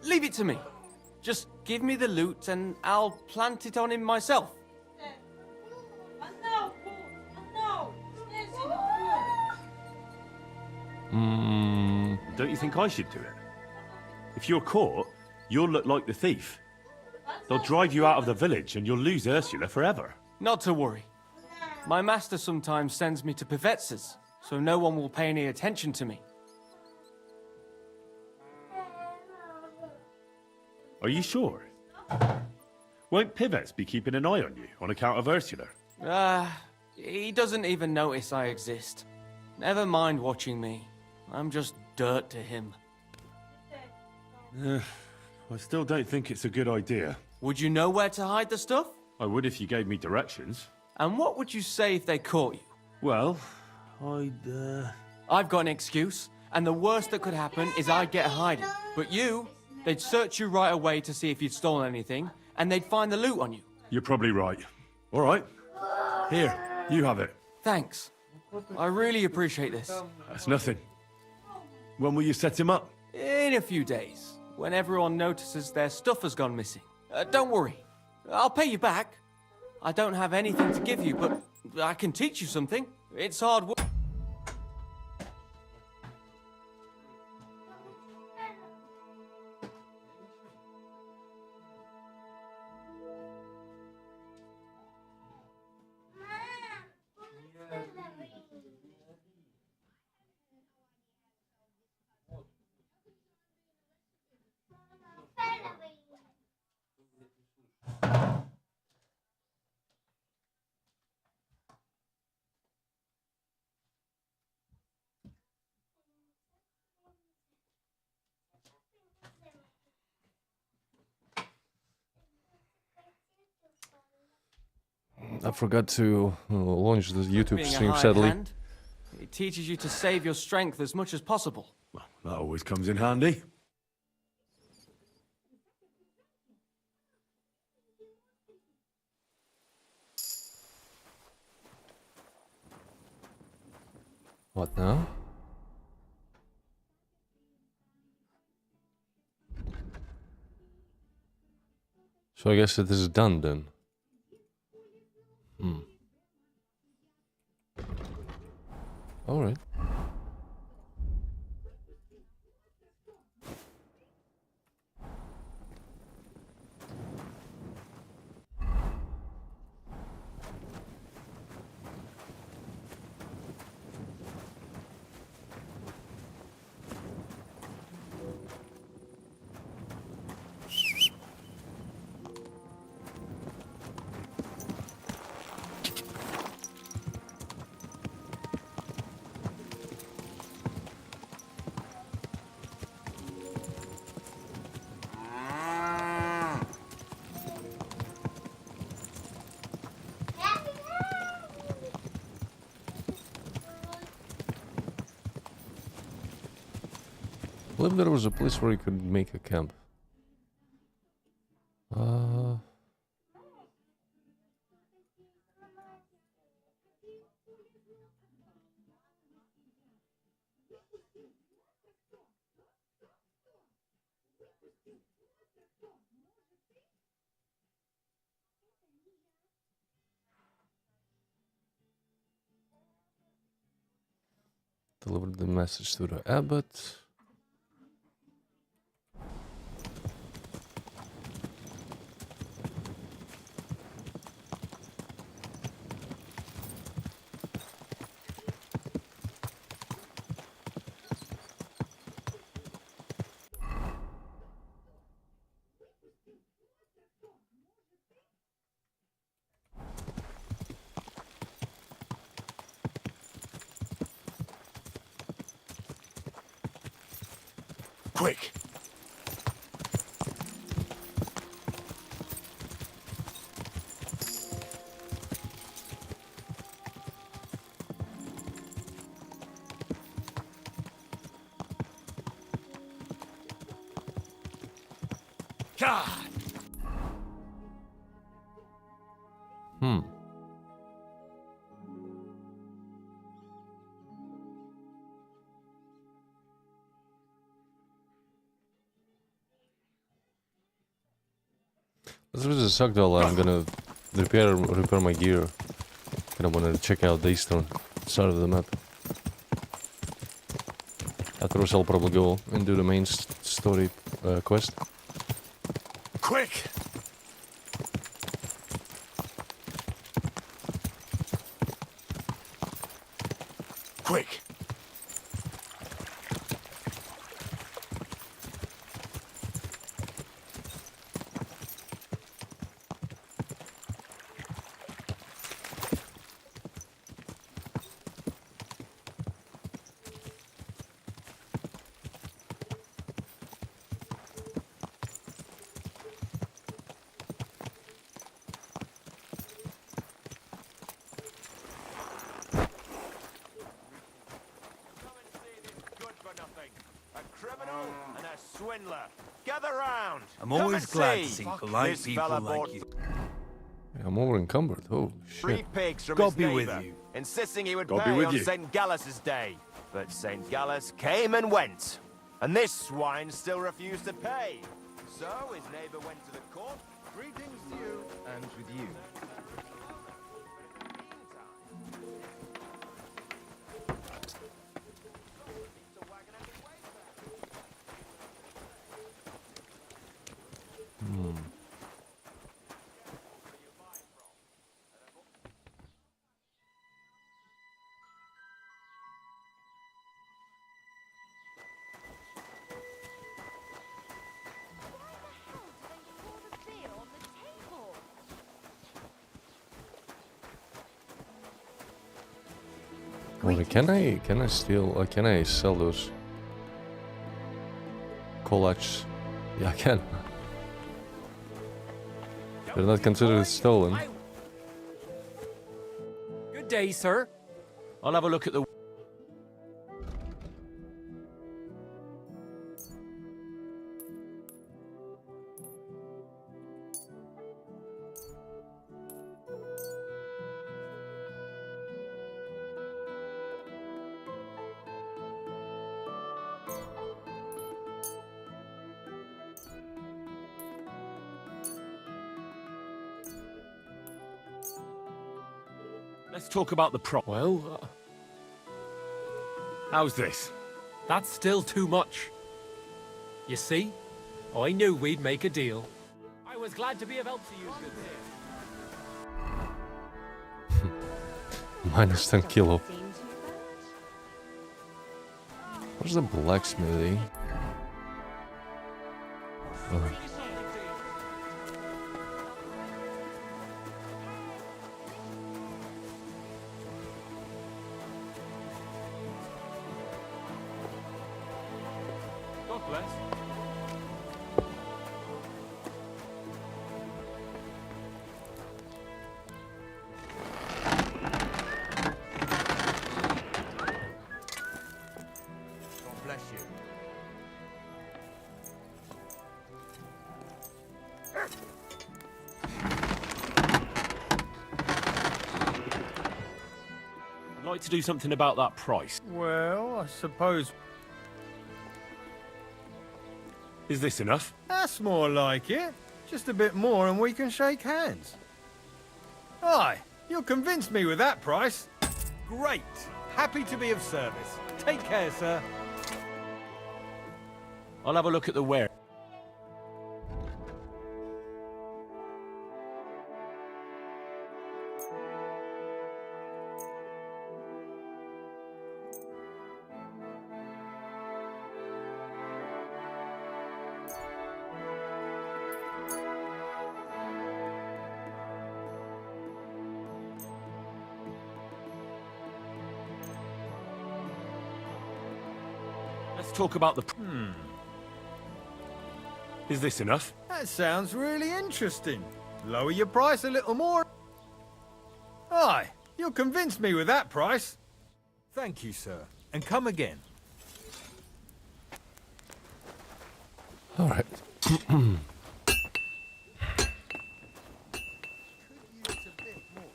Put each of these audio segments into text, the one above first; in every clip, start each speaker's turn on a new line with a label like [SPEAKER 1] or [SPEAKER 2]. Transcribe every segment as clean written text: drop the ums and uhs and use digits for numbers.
[SPEAKER 1] Leave it to me. Just give me the loot and I'll plant it on him myself.
[SPEAKER 2] Don't you think I should do it? If you're caught, you'll look like the thief. They'll drive you out of the village and you'll lose Ursula forever.
[SPEAKER 1] Not to worry. My master sometimes sends me to Pivetz's, so no one will pay any attention to me.
[SPEAKER 2] Are you sure? Won't Pivetz be keeping an eye on you on account of Ursula?
[SPEAKER 1] He doesn't even notice I exist. Never mind watching me. I'm just dirt to him.
[SPEAKER 2] I still don't think it's a good idea.
[SPEAKER 1] Would you know where to hide the stuff?
[SPEAKER 2] I would if you gave me directions.
[SPEAKER 1] And what would you say if they caught you?
[SPEAKER 2] Well,
[SPEAKER 1] I've got an excuse, and the worst that could happen is I'd get hiding. But you, they'd search you right away to see if you'd stolen anything, and they'd find the loot on you.
[SPEAKER 2] You're probably right. All right. Here, you have it.
[SPEAKER 1] Thanks. I really appreciate this.
[SPEAKER 2] That's nothing. When will you set him up?
[SPEAKER 1] In a few days, when everyone notices their stuff has gone missing. Don't worry. I'll pay you back. I don't have anything to give you, but I can teach you something. It's hard work.
[SPEAKER 3] I forgot to launch the YouTube
[SPEAKER 1] Being a
[SPEAKER 3] stream,
[SPEAKER 1] hired
[SPEAKER 3] sadly.
[SPEAKER 1] hand, it teaches you to save your strength as much as possible.
[SPEAKER 2] Well, that always comes in handy.
[SPEAKER 3] What now? So I guess it is done then. All right. I believe there was a place where you could make a camp. Delivered the message to the abbot.
[SPEAKER 2] Quick! God!
[SPEAKER 3] This was a suck though. I'm gonna repair my gear. And I wanna check out the eastern side of the map. Afterwards, I'll probably go and do the main story quest.
[SPEAKER 2] Quick! Quick!
[SPEAKER 4] Swindler, gather round.
[SPEAKER 5] I'm always glad to see polite people like you.
[SPEAKER 3] I'm over encumbered. Oh
[SPEAKER 4] Three
[SPEAKER 3] shit.
[SPEAKER 4] pigs from
[SPEAKER 5] God
[SPEAKER 4] his
[SPEAKER 5] be with
[SPEAKER 4] neighbour,
[SPEAKER 5] you.
[SPEAKER 4] insisting he would
[SPEAKER 2] God be
[SPEAKER 4] pay
[SPEAKER 2] with
[SPEAKER 4] on
[SPEAKER 2] you.
[SPEAKER 4] St. Gallus's day. But St. Gallus came and went, and this swine still refused to pay. So his neighbour went to the court. Greetings to you, and with you.
[SPEAKER 3] Wait, can I steal? Can I sell those collages? Yeah, I can. They're not considered stolen.
[SPEAKER 1] Good day, sir. I'll have a look at the...
[SPEAKER 2] Let's talk about the prop.
[SPEAKER 1] Well,
[SPEAKER 2] How's this?
[SPEAKER 1] that's still too much. You see, I knew we'd make a deal. I was glad to be of help to you, good sir.
[SPEAKER 3] Minus 10 kilo. Where's the blacksmithy? Oh.
[SPEAKER 1] God bless.
[SPEAKER 5] God bless you.
[SPEAKER 2] I'd like to do something about that price.
[SPEAKER 5] Well, I suppose
[SPEAKER 2] Is this enough?
[SPEAKER 5] that's more like it. Just a bit more and we can shake hands. Aye, you'll convince me with that price. Great. Happy to be of service. Take care, sir.
[SPEAKER 2] I'll have a look at the ware. Let's talk about the... Is this enough?
[SPEAKER 5] That sounds really interesting. Lower your price a little more. Aye, you'll convince me with that price. Thank you, sir. And come again.
[SPEAKER 3] Alright.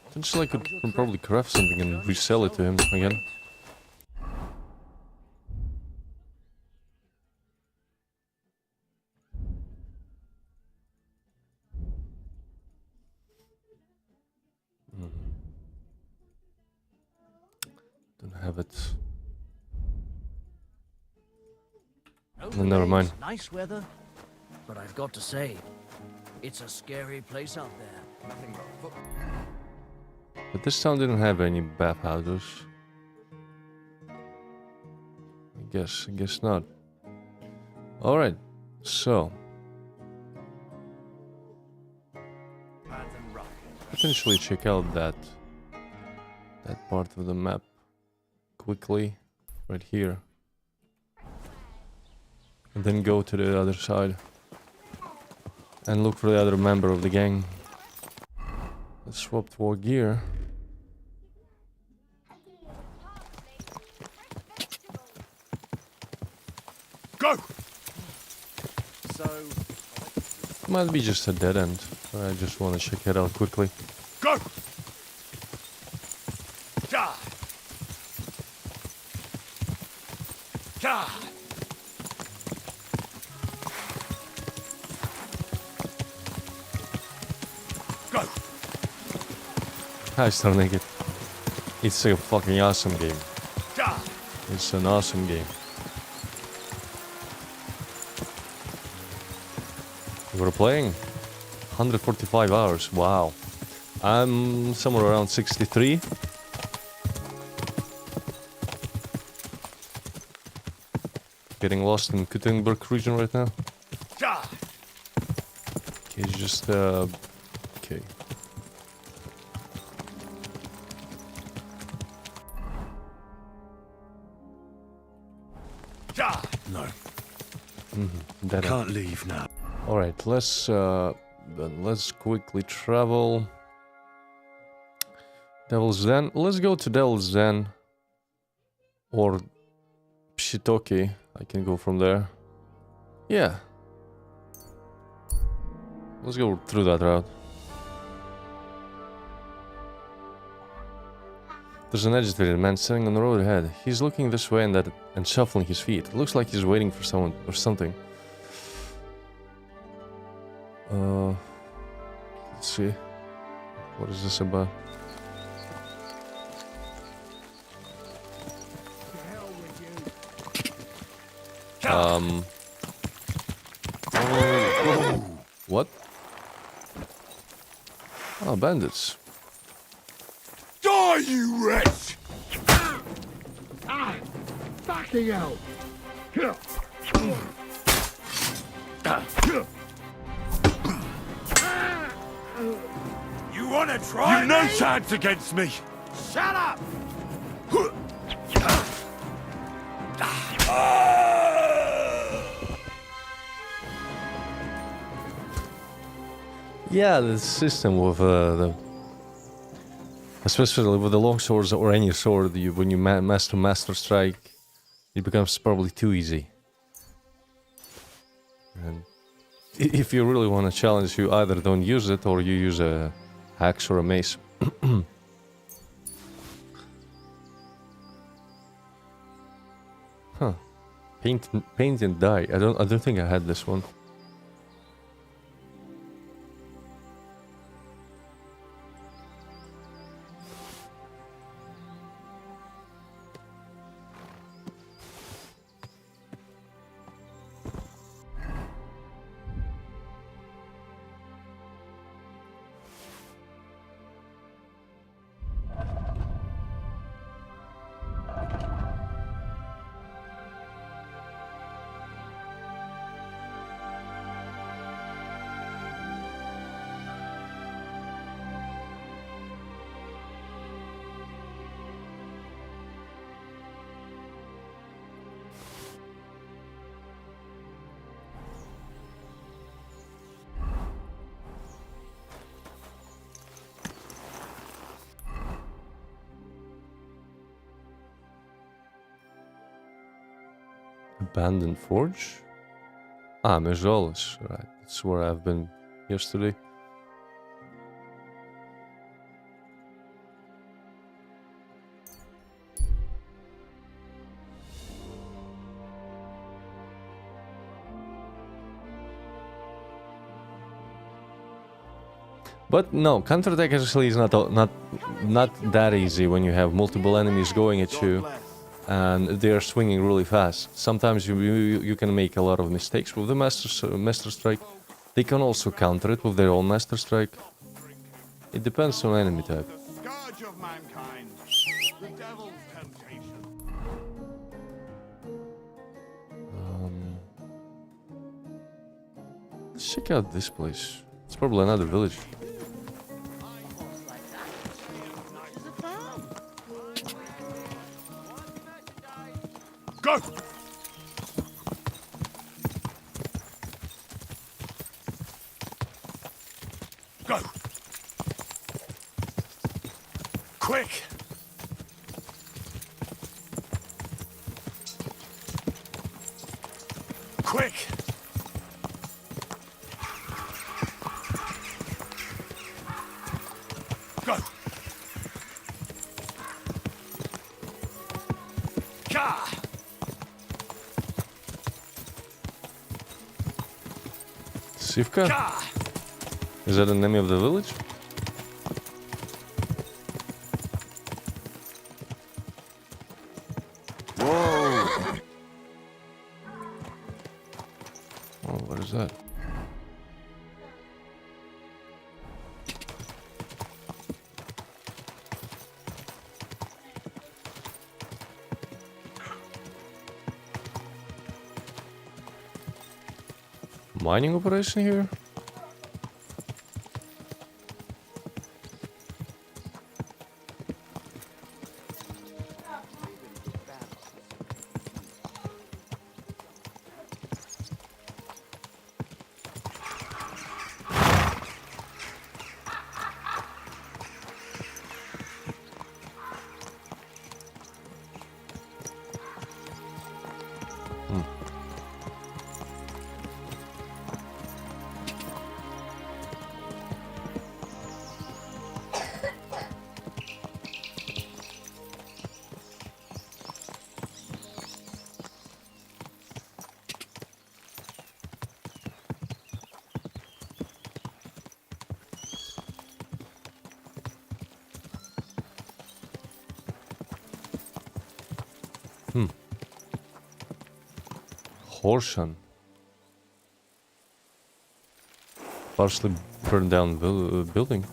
[SPEAKER 3] Potentially I could probably craft something and resell it to him again. have it.
[SPEAKER 6] Over
[SPEAKER 3] Never
[SPEAKER 6] there,
[SPEAKER 3] mind.
[SPEAKER 6] it's nice weather, but I've got to say, it's a scary place out there. Nothing but
[SPEAKER 3] But this town didn't have any bathhouses. I guess not. Alright, so potentially check out that part of the map quickly right here. And then go to the other side and look for the other member of the gang. Let's swap to our gear.
[SPEAKER 2] Go!
[SPEAKER 6] So,
[SPEAKER 3] Might be just a dead end. I just want to check it out quickly.
[SPEAKER 2] Go! Ja! Ja! Go!
[SPEAKER 3] Hi, Star Naked. It's a fucking awesome game.
[SPEAKER 2] Ja!
[SPEAKER 3] It's an awesome game. We're playing 145 hours. Wow. I'm somewhere around 63. Getting lost in Kuttenberg region right now.
[SPEAKER 2] Ja!
[SPEAKER 3] Okay, just okay.
[SPEAKER 2] Ja! No,
[SPEAKER 3] Dead end.
[SPEAKER 2] can't leave now.
[SPEAKER 3] All right, let's quickly travel. Devil's Den. Let's go to Devil's Den or Pshitoki. I can go from there. Yeah. Let's go through that route. There's an agitated man sitting on the road ahead. He's looking this way and that and shuffling his feet. It looks like he's waiting for someone or something. Let's see. What is this about? What? Oh, bandits.
[SPEAKER 2] Die, you wretch!
[SPEAKER 7] Fucking hell!
[SPEAKER 2] You wanna try? You've no chance against me!
[SPEAKER 4] Shut up!
[SPEAKER 3] Yeah, the system with especially with the long swords or any sword, when you master strike, it becomes probably too easy. And if you really want to challenge, you either don't use it or you use a axe or a mace. Huh? Paint and dye. I don't think I had this one. Abandoned Forge? Ah, Mejolis. Right, that's where I've been yesterday. But no, counterattack actually is not that easy when you have multiple enemies going at you and they're swinging really fast. Sometimes you can make a lot of mistakes with the Master Strike. They can also counter it with their own Master Strike. It depends on enemy type.
[SPEAKER 7] Scourge of mankind, the devil's temptation.
[SPEAKER 3] Let's check out this place. It's probably another village.
[SPEAKER 7] Go! Go! Quick! Quick! Go! Ka!
[SPEAKER 3] Sivka?
[SPEAKER 7] Ka!
[SPEAKER 3] Is that an enemy of the village?
[SPEAKER 7] Whoa!
[SPEAKER 3] Oh, what is that? Mining operation here? Horshan. Partially burned down building.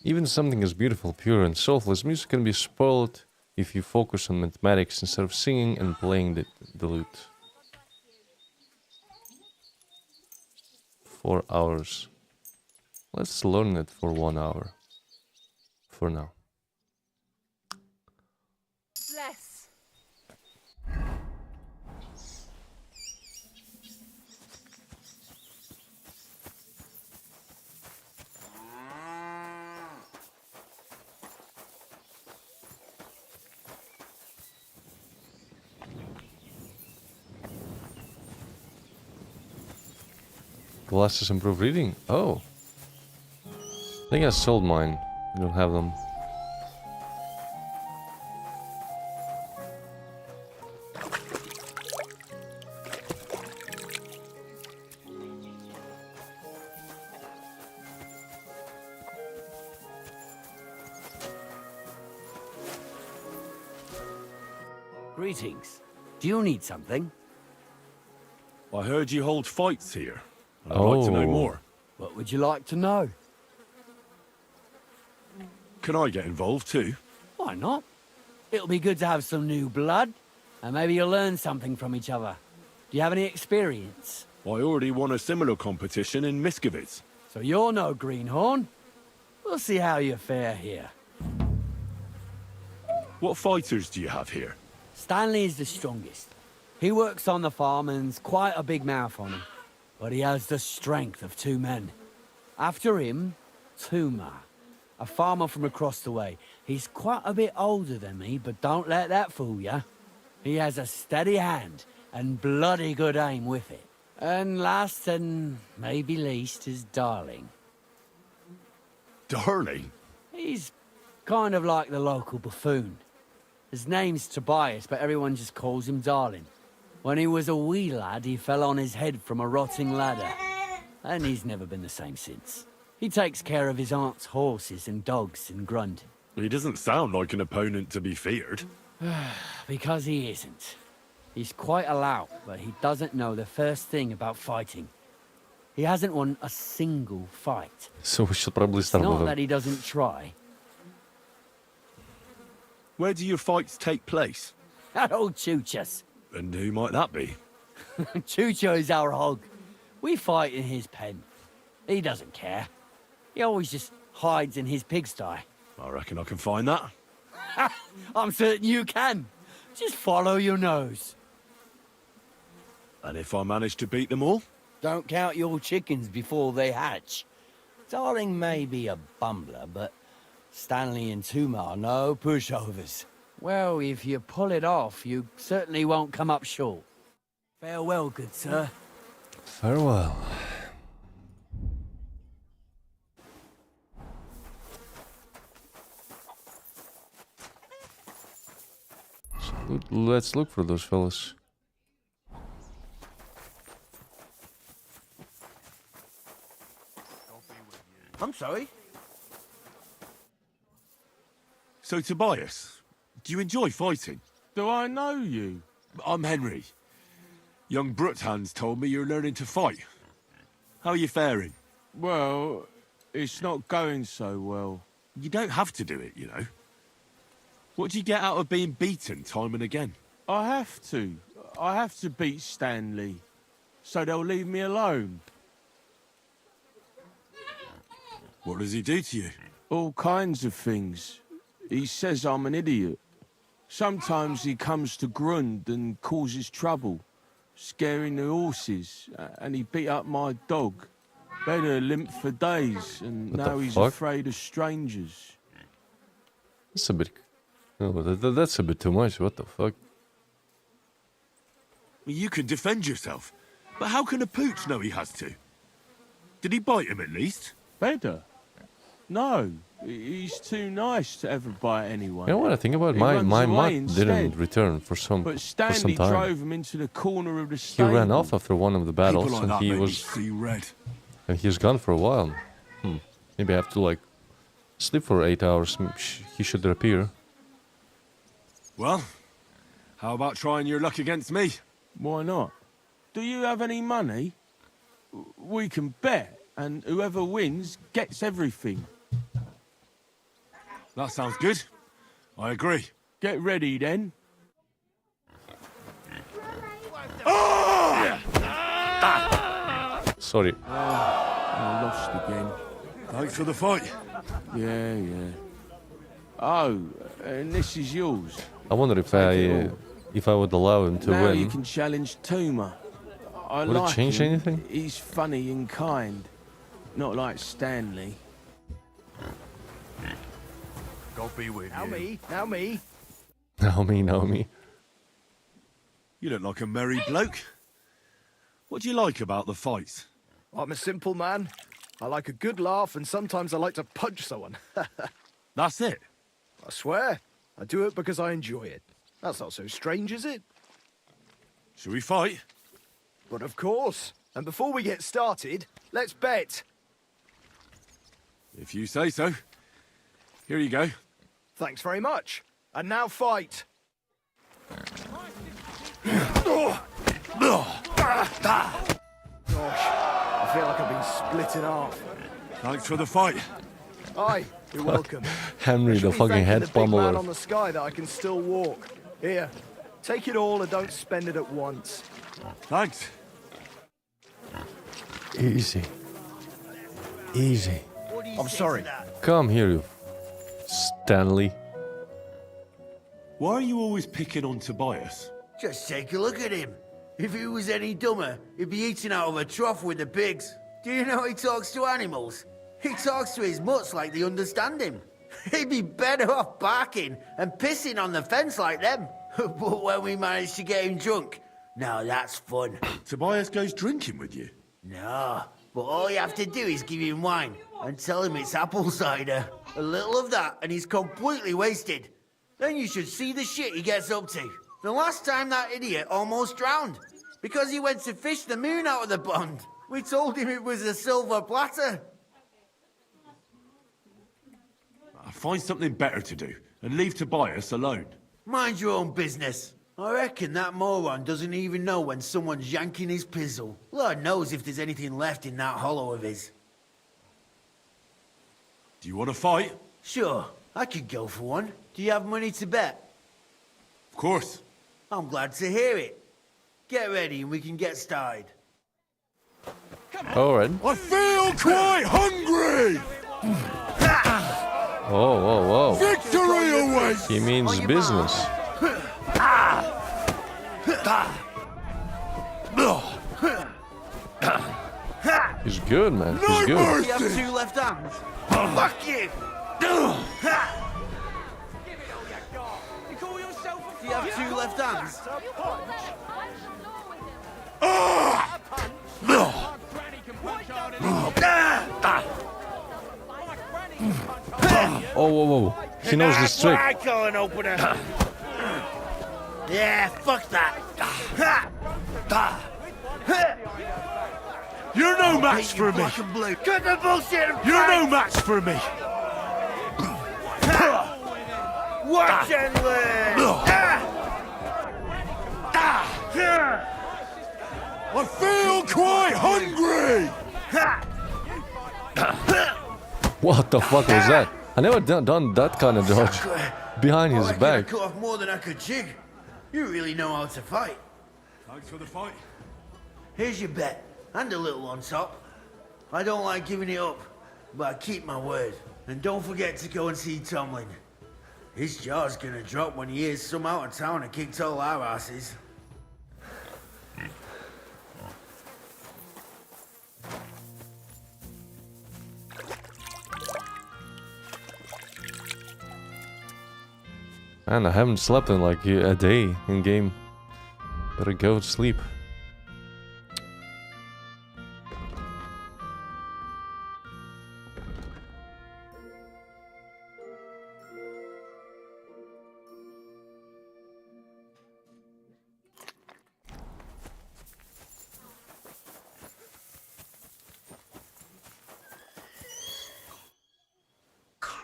[SPEAKER 3] Even something as beautiful, pure, and soulful as music can be spoiled if you focus on mathematics instead of singing and playing the lute. 4 hours. Let's learn it for 1 hour. For now.
[SPEAKER 8] Bless.
[SPEAKER 3] Glasses improve reading? Oh. I think I sold mine. I don't have them.
[SPEAKER 6] Greetings. Do you need something?
[SPEAKER 2] I heard you hold fights here. And I'd like to know
[SPEAKER 3] Oh.
[SPEAKER 2] more.
[SPEAKER 6] What would you like to know?
[SPEAKER 2] Can I get involved too?
[SPEAKER 6] Why not? It'll be good to have some new blood, and maybe you'll learn something from each other. Do you have any experience?
[SPEAKER 2] I already won a similar competition in Miskovitz.
[SPEAKER 6] So you're no greenhorn? We'll see how you fare here.
[SPEAKER 2] What fighters do you have here?
[SPEAKER 6] Stanley is the strongest. He works on the farm and's quite a big mouth on him. But he has the strength of 2 men. After him, Tuma, a farmer from across the way. He's quite a bit older than me, but don't let that fool ya. He has a steady hand and bloody good aim with it. And last and maybe least is Darling.
[SPEAKER 2] Darling?
[SPEAKER 6] He's kind of like the local buffoon. His name's Tobias, but everyone just calls him Darling. When he was a wee lad, he fell on his head from a rotting ladder. And he's never been the same since. He takes care of his aunt's horses and dogs in Grunt.
[SPEAKER 2] He doesn't sound like an opponent to be feared.
[SPEAKER 6] Because he isn't. He's quite a lout, but he doesn't know the first thing about fighting. He hasn't won a single fight.
[SPEAKER 3] So we should probably start
[SPEAKER 6] Not
[SPEAKER 3] with
[SPEAKER 6] that
[SPEAKER 3] him.
[SPEAKER 6] he doesn't try.
[SPEAKER 2] Where do your fights take place?
[SPEAKER 6] That old Chuchas.
[SPEAKER 2] And who might that be?
[SPEAKER 6] Chucho is our hog. We fight in his pen. He doesn't care. He always just hides in his pigsty.
[SPEAKER 2] I reckon I can find that.
[SPEAKER 6] I'm certain you can. Just follow your nose.
[SPEAKER 2] And if I manage to beat them all?
[SPEAKER 8] Don't count your chickens before they hatch. Darling may be a bumbler, but Stanley and Tuma are no pushovers.
[SPEAKER 6] Well, if you pull it off, you certainly won't come up short. Farewell, good sir.
[SPEAKER 3] Farewell. So let's look for those fellas.
[SPEAKER 4] I'm sorry.
[SPEAKER 2] So, Tobias, do you enjoy fighting?
[SPEAKER 9] Do I know you?
[SPEAKER 2] I'm Henry. Young Bruthans told me you're learning to fight. How are you faring?
[SPEAKER 9] Well, it's not going so well.
[SPEAKER 2] You don't have to do it, you know. What do you get out of being beaten time and again?
[SPEAKER 9] I have to. I have to beat Stanley. So they'll leave me alone.
[SPEAKER 2] What does he do to you?
[SPEAKER 9] All kinds of things. He says I'm an idiot. Sometimes he comes to Grund and causes trouble, scaring the horses, and he beat up my dog. They'd a limp for days, and
[SPEAKER 3] What
[SPEAKER 9] now
[SPEAKER 3] the
[SPEAKER 9] he's
[SPEAKER 3] fuck?
[SPEAKER 9] afraid of strangers.
[SPEAKER 3] That's a bit... Oh, that's a bit too much. What the fuck?
[SPEAKER 2] You can defend yourself. But how can a pooch know he has to? Did he bite him at least?
[SPEAKER 9] Better? No, he's too nice to ever bite anyone.
[SPEAKER 3] You know what I think about?
[SPEAKER 9] He
[SPEAKER 3] My
[SPEAKER 9] runs
[SPEAKER 3] mutt
[SPEAKER 9] away
[SPEAKER 3] didn't
[SPEAKER 9] instead.
[SPEAKER 3] return for some
[SPEAKER 9] But Stanley
[SPEAKER 3] time.
[SPEAKER 9] drove him into the corner of the
[SPEAKER 3] He
[SPEAKER 9] stable.
[SPEAKER 3] ran off after one of the battles,
[SPEAKER 2] People like
[SPEAKER 3] and
[SPEAKER 2] that
[SPEAKER 3] he
[SPEAKER 2] make me
[SPEAKER 3] was
[SPEAKER 2] see red.
[SPEAKER 3] and he's gone for a while. Maybe I have to like sleep for 8 hours. He should appear.
[SPEAKER 2] Well, how about trying your luck against me?
[SPEAKER 9] Why not? Do you have any money? We can bet, and whoever wins gets everything.
[SPEAKER 2] That sounds good. I agree.
[SPEAKER 9] Get ready then.
[SPEAKER 3] Sorry.
[SPEAKER 9] I lost again.
[SPEAKER 2] Thanks for the fight.
[SPEAKER 9] Yeah, yeah. Oh, and this is yours.
[SPEAKER 3] I wonder if I would allow him to
[SPEAKER 9] now
[SPEAKER 3] win.
[SPEAKER 9] you can challenge Tuma. I
[SPEAKER 3] Would it
[SPEAKER 9] like
[SPEAKER 3] change
[SPEAKER 9] him.
[SPEAKER 3] anything?
[SPEAKER 9] He's funny and kind. Not like Stanley.
[SPEAKER 4] God be with
[SPEAKER 5] Now
[SPEAKER 4] you.
[SPEAKER 5] me, now me.
[SPEAKER 3] Naomi.
[SPEAKER 2] You look like a merry bloke. What do you like about the fights?
[SPEAKER 5] I'm a simple man. I like a good laugh, and sometimes I like to punch someone.
[SPEAKER 2] That's it.
[SPEAKER 5] I swear, I do it because I enjoy it. That's not so strange, is it?
[SPEAKER 2] Shall we fight?
[SPEAKER 5] But of course. And before we get started, let's bet.
[SPEAKER 2] If you say so. Here you go.
[SPEAKER 5] Thanks very much. And now fight. Gosh, I feel like I've been split in half.
[SPEAKER 2] Thanks for the fight.
[SPEAKER 5] Aye, you're welcome.
[SPEAKER 3] Henry,
[SPEAKER 5] I should
[SPEAKER 3] the
[SPEAKER 5] be
[SPEAKER 3] fucking
[SPEAKER 5] thanking
[SPEAKER 3] head
[SPEAKER 5] the big man on
[SPEAKER 3] pummeler.
[SPEAKER 5] the sky that I can still walk. Here, take it all and don't spend it at once.
[SPEAKER 2] Thanks.
[SPEAKER 3] Easy. Easy.
[SPEAKER 5] I'm sorry.
[SPEAKER 3] Come here, you Stanley.
[SPEAKER 2] Why are you always picking on Tobias?
[SPEAKER 10] Just take a look at him. If he was any dumber, he'd be eating out of a trough with the pigs. Do you know he talks to animals? He talks to his mutts like they understand him. He'd be better off barking and pissing on the fence like them. But when we managed to get him drunk, now that's fun.
[SPEAKER 2] Tobias goes drinking with you?
[SPEAKER 10] No, but all you have to do is give him wine and tell him it's apple cider. A little of that and he's completely wasted. Then you should see the shit he gets up to. The last time that idiot almost drowned because he went to fish the moon out of the pond. We told him it was a silver platter.
[SPEAKER 2] I'll find something better to do and leave Tobias alone.
[SPEAKER 10] Mind your own business. I reckon that moron doesn't even know when someone's yanking his pizzle. Lord knows if there's anything left in that hollow of his.
[SPEAKER 2] Do you want to fight?
[SPEAKER 10] Sure, I could go for one. Do you have money to bet?
[SPEAKER 2] Of course.
[SPEAKER 10] I'm glad to hear it. Get ready and we can get started.
[SPEAKER 3] Alright.
[SPEAKER 9] I feel quite hungry!
[SPEAKER 3] Whoa, whoa, whoa.
[SPEAKER 9] Victory awaits!
[SPEAKER 3] He means business. He's good, man. He's good.
[SPEAKER 10] Do you have two left hands? Fuck you! Do you have two left hands?
[SPEAKER 3] Oh, whoa, whoa. He knows this trick.
[SPEAKER 10] I call an opener. Yeah, fuck that.
[SPEAKER 2] You're no match for me.
[SPEAKER 10] Cut the bullshit.
[SPEAKER 2] You're no match for me.
[SPEAKER 10] Watch and learn.
[SPEAKER 9] I feel quite hungry!
[SPEAKER 3] What the fuck was that? I never done that kind of dodge behind his
[SPEAKER 10] I
[SPEAKER 3] back.
[SPEAKER 10] cut off more than I could chew. You really know how to fight.
[SPEAKER 2] Thanks for the fight.
[SPEAKER 10] Here's your bet, and a little on top. I don't like giving it up, but I keep my word. And don't forget to go and see Tomlin. His jaw's gonna drop when he hears some out of town and kicked all our asses.
[SPEAKER 3] Man, I haven't slept in like a day in game. Better go to sleep.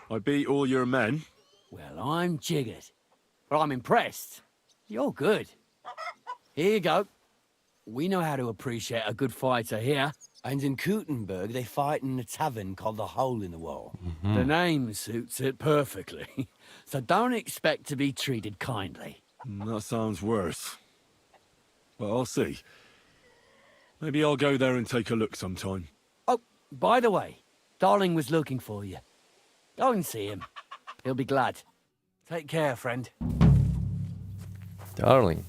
[SPEAKER 2] I beat all your men.
[SPEAKER 6] Well, I'm jiggered. But I'm impressed. You're good. Here you go. We know how to appreciate a good fighter here.
[SPEAKER 8] And in Kuttenberg, they fight in a tavern called the Hole in the Wall.
[SPEAKER 6] The name suits it perfectly. So don't expect to be treated kindly.
[SPEAKER 2] That sounds worse. But I'll see. Maybe I'll go there and take a look sometime.
[SPEAKER 6] Oh, by the way, Darling was looking for you. Go and see him. He'll be glad. Take care, friend.
[SPEAKER 3] Darling.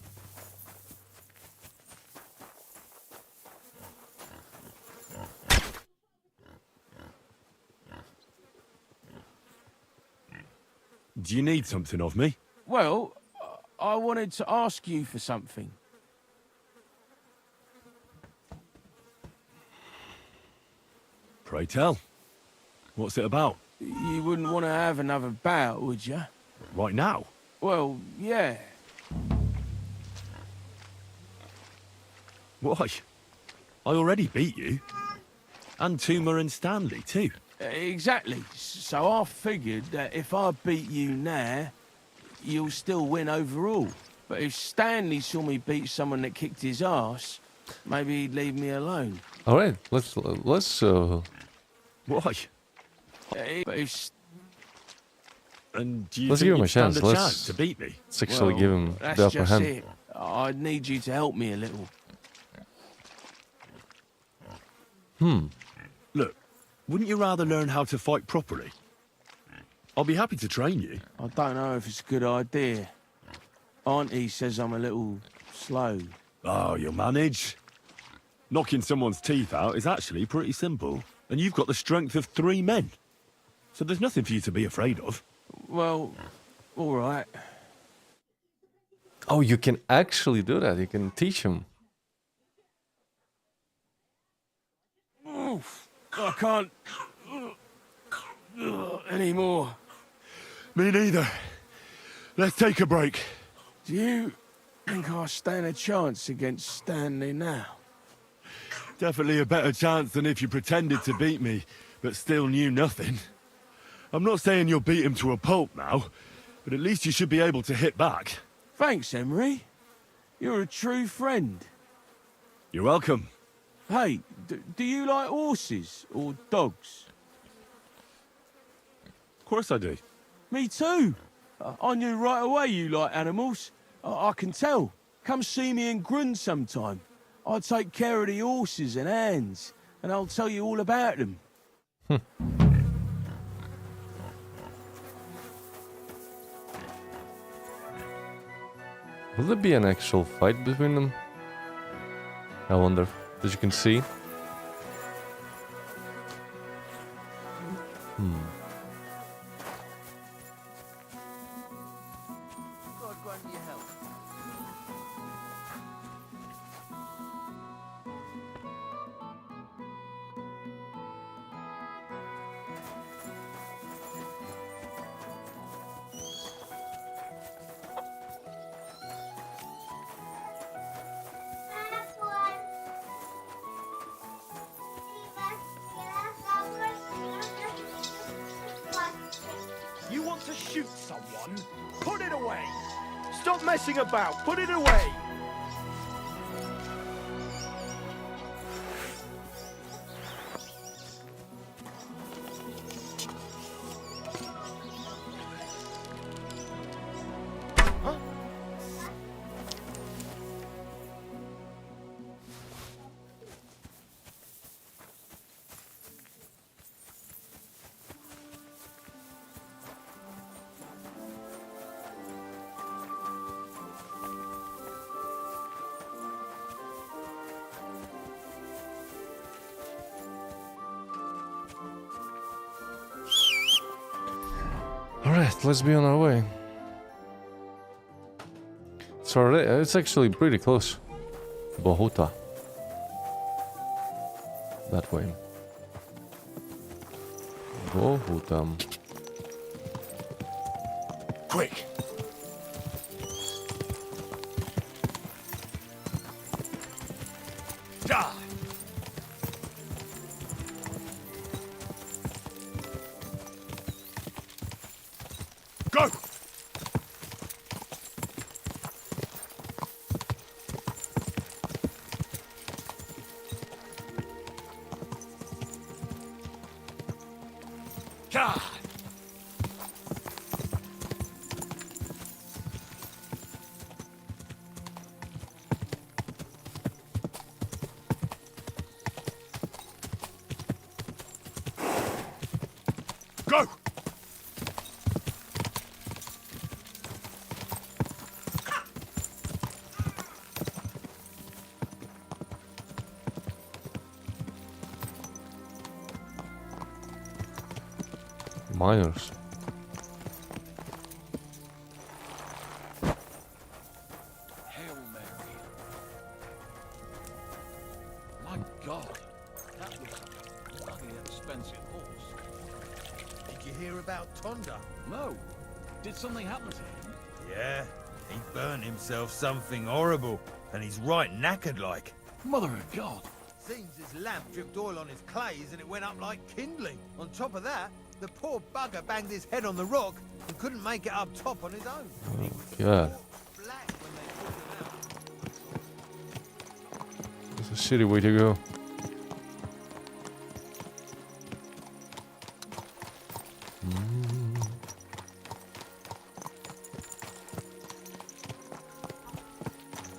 [SPEAKER 2] Do you need something of me?
[SPEAKER 9] Well, I wanted to ask you for something.
[SPEAKER 2] Pray tell. What's it about?
[SPEAKER 9] You wouldn't want to have another bout, would you?
[SPEAKER 2] Right now?
[SPEAKER 9] Well, yeah.
[SPEAKER 2] Why? I already beat you. And Tuma and Stanley, too.
[SPEAKER 9] Exactly. So I figured that if I beat you now, you'll still win overall. But if Stanley saw me beat someone that kicked his ass, maybe he'd leave me alone.
[SPEAKER 3] All right, let's.
[SPEAKER 2] Why?
[SPEAKER 9] But if...
[SPEAKER 2] And do you
[SPEAKER 3] Let's
[SPEAKER 2] think
[SPEAKER 3] give him
[SPEAKER 2] you'd
[SPEAKER 3] a chance.
[SPEAKER 2] stand
[SPEAKER 3] Let's
[SPEAKER 2] chance to beat me?
[SPEAKER 3] actually give him
[SPEAKER 9] that's
[SPEAKER 3] the upper
[SPEAKER 9] just
[SPEAKER 3] hand.
[SPEAKER 9] it. I'd need you to help me a little.
[SPEAKER 2] Look, wouldn't you rather learn how to fight properly? I'll be happy to train you.
[SPEAKER 9] I don't know if it's a good idea. Auntie says I'm a little slow.
[SPEAKER 2] Oh, you'll manage. Knocking someone's teeth out is actually pretty simple. And you've got the strength of 3 men. So there's nothing for you to be afraid of.
[SPEAKER 9] Well, all right.
[SPEAKER 3] Oh, you can actually do that. You can teach him.
[SPEAKER 9] Oof, I can't anymore.
[SPEAKER 2] Me neither. Let's take a break.
[SPEAKER 9] Do you think I stand a chance against Stanley now?
[SPEAKER 2] Definitely a better chance than if you pretended to beat me, but still knew nothing. I'm not saying you'll beat him to a pulp now, but at least you should be able to hit back.
[SPEAKER 9] Thanks, Emery. You're a true friend.
[SPEAKER 2] You're welcome.
[SPEAKER 9] Hey, do you like horses or dogs?
[SPEAKER 2] Of course I do.
[SPEAKER 9] Me too. I knew right away you like animals. I can tell. Come see me in Grund sometime. I'll take care of the horses and hands, and I'll tell you all about them.
[SPEAKER 3] Will there be an actual fight between them? I wonder. As you can see.
[SPEAKER 4] You want to shoot someone? Put it away! Stop messing about! Put it away!
[SPEAKER 3] Alright, let's be on our way. It's actually pretty close. Bohota. That way. Bohota.
[SPEAKER 2] Quick! Die! Go! Die! Go!
[SPEAKER 3] Miners.
[SPEAKER 7] Hail Mary. My God, that was a bloody expensive horse.
[SPEAKER 5] Did you hear about Tonda?
[SPEAKER 7] No. Did something happen to him?
[SPEAKER 5] Yeah, he burned himself something horrible, and he's right knackered like.
[SPEAKER 7] Mother of God.
[SPEAKER 5] Seems his lamp dripped oil on his clays and it went up like kindling. On top of that, the poor bugger banged his head on the rock and couldn't make it up top on his own. He was
[SPEAKER 3] God.
[SPEAKER 5] black when they pulled him out.
[SPEAKER 3] It's a shitty way to go.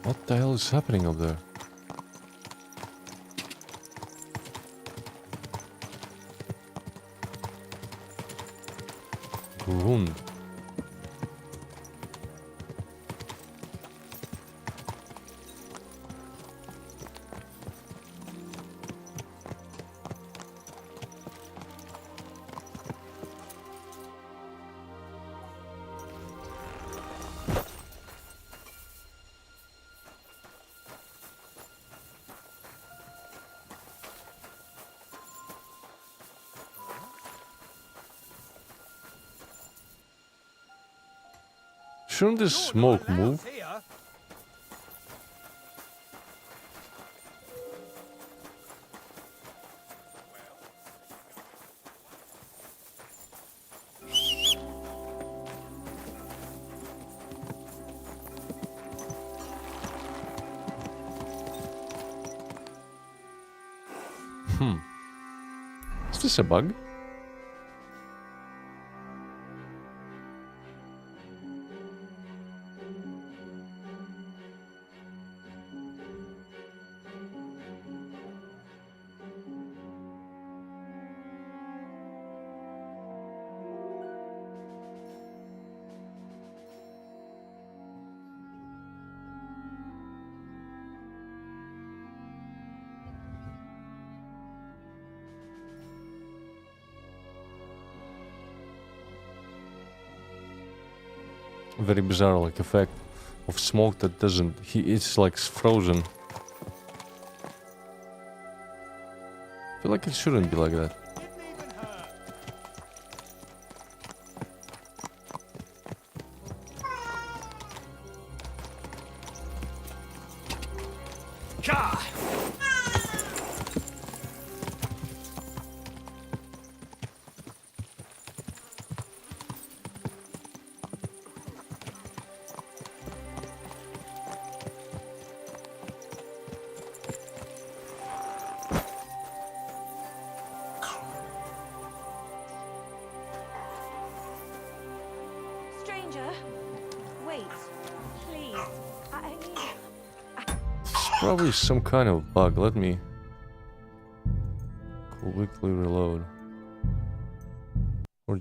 [SPEAKER 3] What the hell is happening up there? Grund. Shouldn't this smoke move?
[SPEAKER 5] Here.
[SPEAKER 3] Is this a bug? Very bizarre like effect of smoke that doesn't, it's like frozen. I feel like it shouldn't be like that.
[SPEAKER 11] Stranger, wait, please.
[SPEAKER 3] It's probably some kind of bug. Let me quickly reload. Or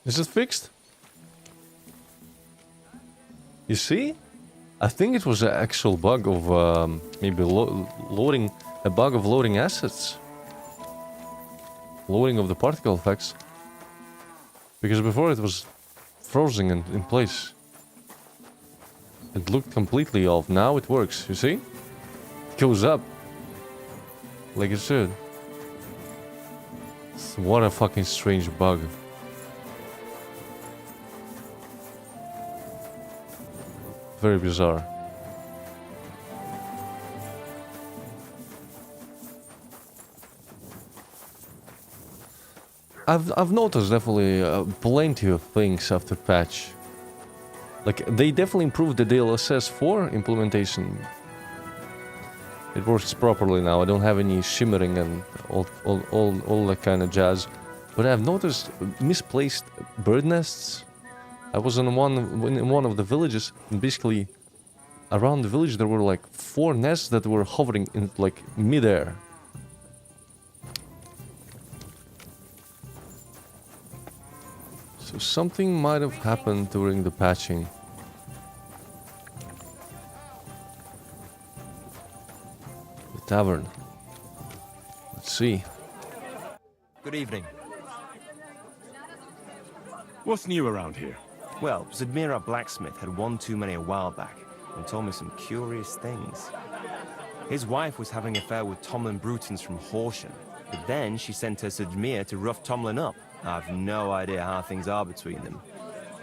[SPEAKER 3] is it fixed? You see? I think it was an actual bug of maybe loading, a bug of loading assets. Loading of the particle effects. Because before it was frozen in place. It looked completely off. Now it works, you see? It goes up. Like it should. What a fucking strange bug. very bizarre. I've noticed definitely plenty of things after patch. Like, they definitely improved the DLSS 4 implementation. It works properly now. I don't have any shimmering and all that kind of jazz. But I've noticed misplaced bird nests. I was in one of the villages, and basically around the village there were like 4 nests that were hovering in like midair. So something might have happened during the patching. The tavern. Let's see.
[SPEAKER 4] Good evening.
[SPEAKER 2] What's new around here?
[SPEAKER 4] Well, Zadmira Blacksmith had one too many a while back and told me some curious things. His wife was having an affair with Tomlin Brutons from Horsham, but then she sent her Zadmir to rough Tomlin up. I've no idea how things are between them.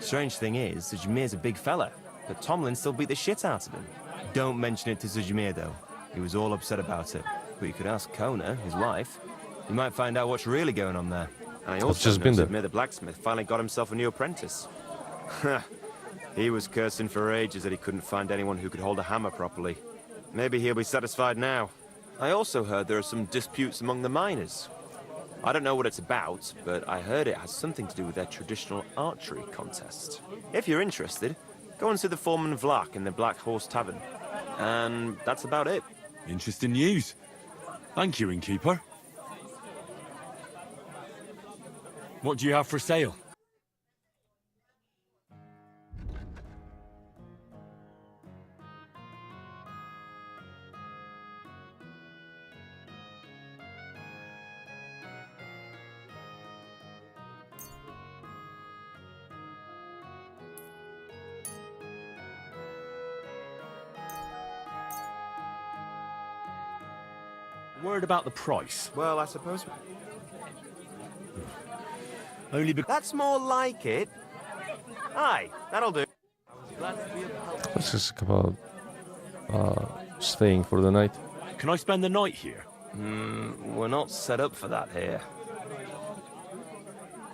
[SPEAKER 4] Strange thing is, Zadmir's a big fella, but Tomlin still beat the shit out of him. Don't mention it to Zadmir though. He was all upset about it. But you could ask Kona, his wife. You might find out what's really going on there. And I also
[SPEAKER 3] just been
[SPEAKER 4] know
[SPEAKER 3] there.
[SPEAKER 4] Zadmir the blacksmith finally got himself a new apprentice. He was cursing for ages that he couldn't find anyone who could hold a hammer properly. Maybe he'll be satisfied now. I also heard there are some disputes among the miners. I don't know what it's about, but I heard it has something to do with their traditional archery contest. If you're interested, go and see the foreman Vlak in the Black Horse Tavern. And that's about it.
[SPEAKER 2] Interesting news. Thank you, innkeeper. What do you have for sale? Worried about the price?
[SPEAKER 4] Well, I suppose...
[SPEAKER 2] Only because...
[SPEAKER 4] That's more like it. Aye, that'll do. Glad to be of help.
[SPEAKER 3] Let's just about staying for the night.
[SPEAKER 2] Can I spend the night here?
[SPEAKER 4] We're not set up for that here.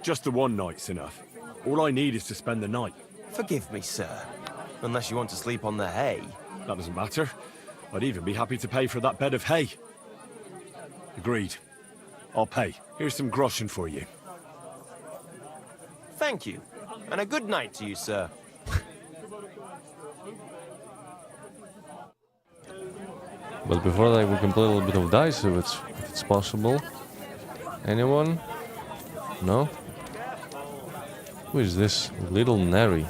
[SPEAKER 2] Just the one night's enough. All I need is to spend the night.
[SPEAKER 4] Forgive me, sir. Unless you want to sleep on the hay.
[SPEAKER 2] That doesn't matter. I'd even be happy to pay for that bed of hay. Agreed. I'll pay. Here's some groschen for you.
[SPEAKER 4] Thank you. And a good night to you, sir.
[SPEAKER 3] But before that, we can play a little bit of dice if it's possible. Anyone? No? Who is this little Neri?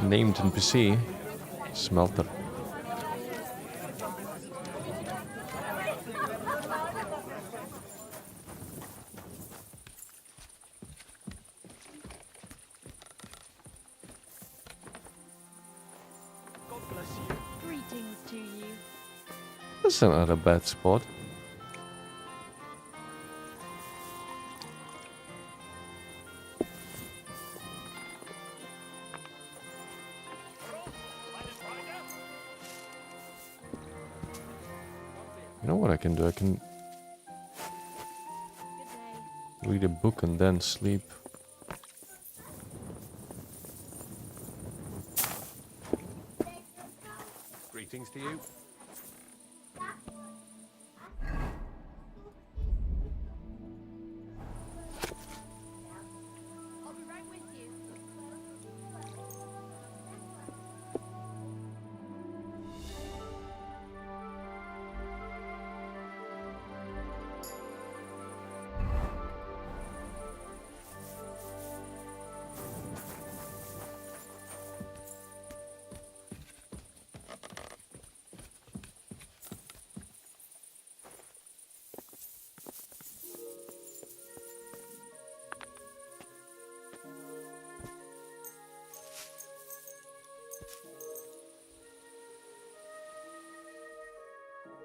[SPEAKER 3] Named NPC Smelter.
[SPEAKER 11] Greetings to you.
[SPEAKER 3] That's not a bad spot. You know what I can do? I can read a book and then sleep.
[SPEAKER 4] Greetings to you.
[SPEAKER 11] I'll be right with you.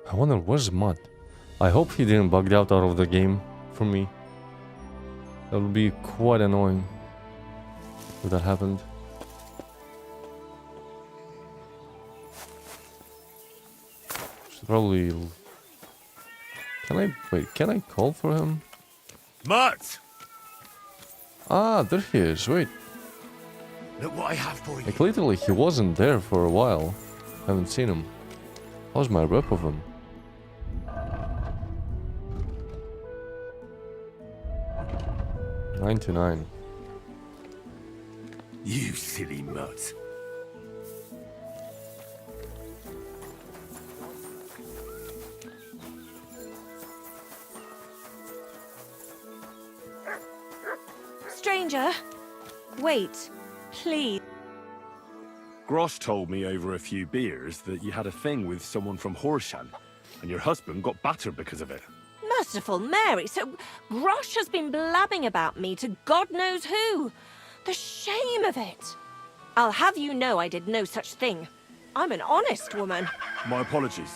[SPEAKER 3] I wonder where's Mud? I hope he didn't bug out of the game for me. That would be quite annoying if that happened. probably... Can I... Wait, can I call for him?
[SPEAKER 2] Mutt!
[SPEAKER 3] Ah, there he is. Wait.
[SPEAKER 2] Look what I have for you.
[SPEAKER 3] Like, literally, he wasn't there for a while. Haven't seen him. How's my rep of him? $99.
[SPEAKER 2] You silly mutt.
[SPEAKER 11] Stranger, wait, please.
[SPEAKER 2] Grosh told me over a few beers that you had a thing with someone from Horshan, and your husband got battered because of it.
[SPEAKER 11] Merciful Mary, so Grosh has been blabbing about me to God knows who. The shame of it. I'll have you know I did no such thing. I'm an honest woman.
[SPEAKER 2] My apologies.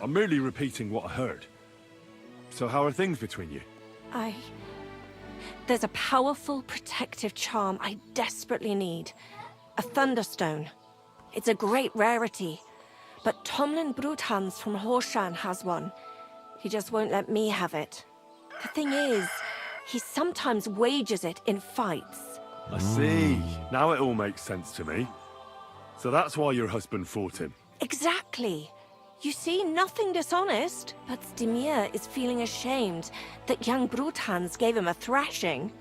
[SPEAKER 2] I'm merely repeating what I heard. So how are things between you?
[SPEAKER 11] There's a powerful protective charm I desperately need. A Thunderstone. It's a great rarity. But Tomlin Bruthans from Horshan has one. He just won't let me have it. The thing is, he sometimes wages it in fights.
[SPEAKER 2] I see. Now it all makes sense to me. So that's why your husband fought him.
[SPEAKER 11] Exactly. You see, nothing dishonest, but Stimir is feeling ashamed that young Bruthans gave him a thrashing.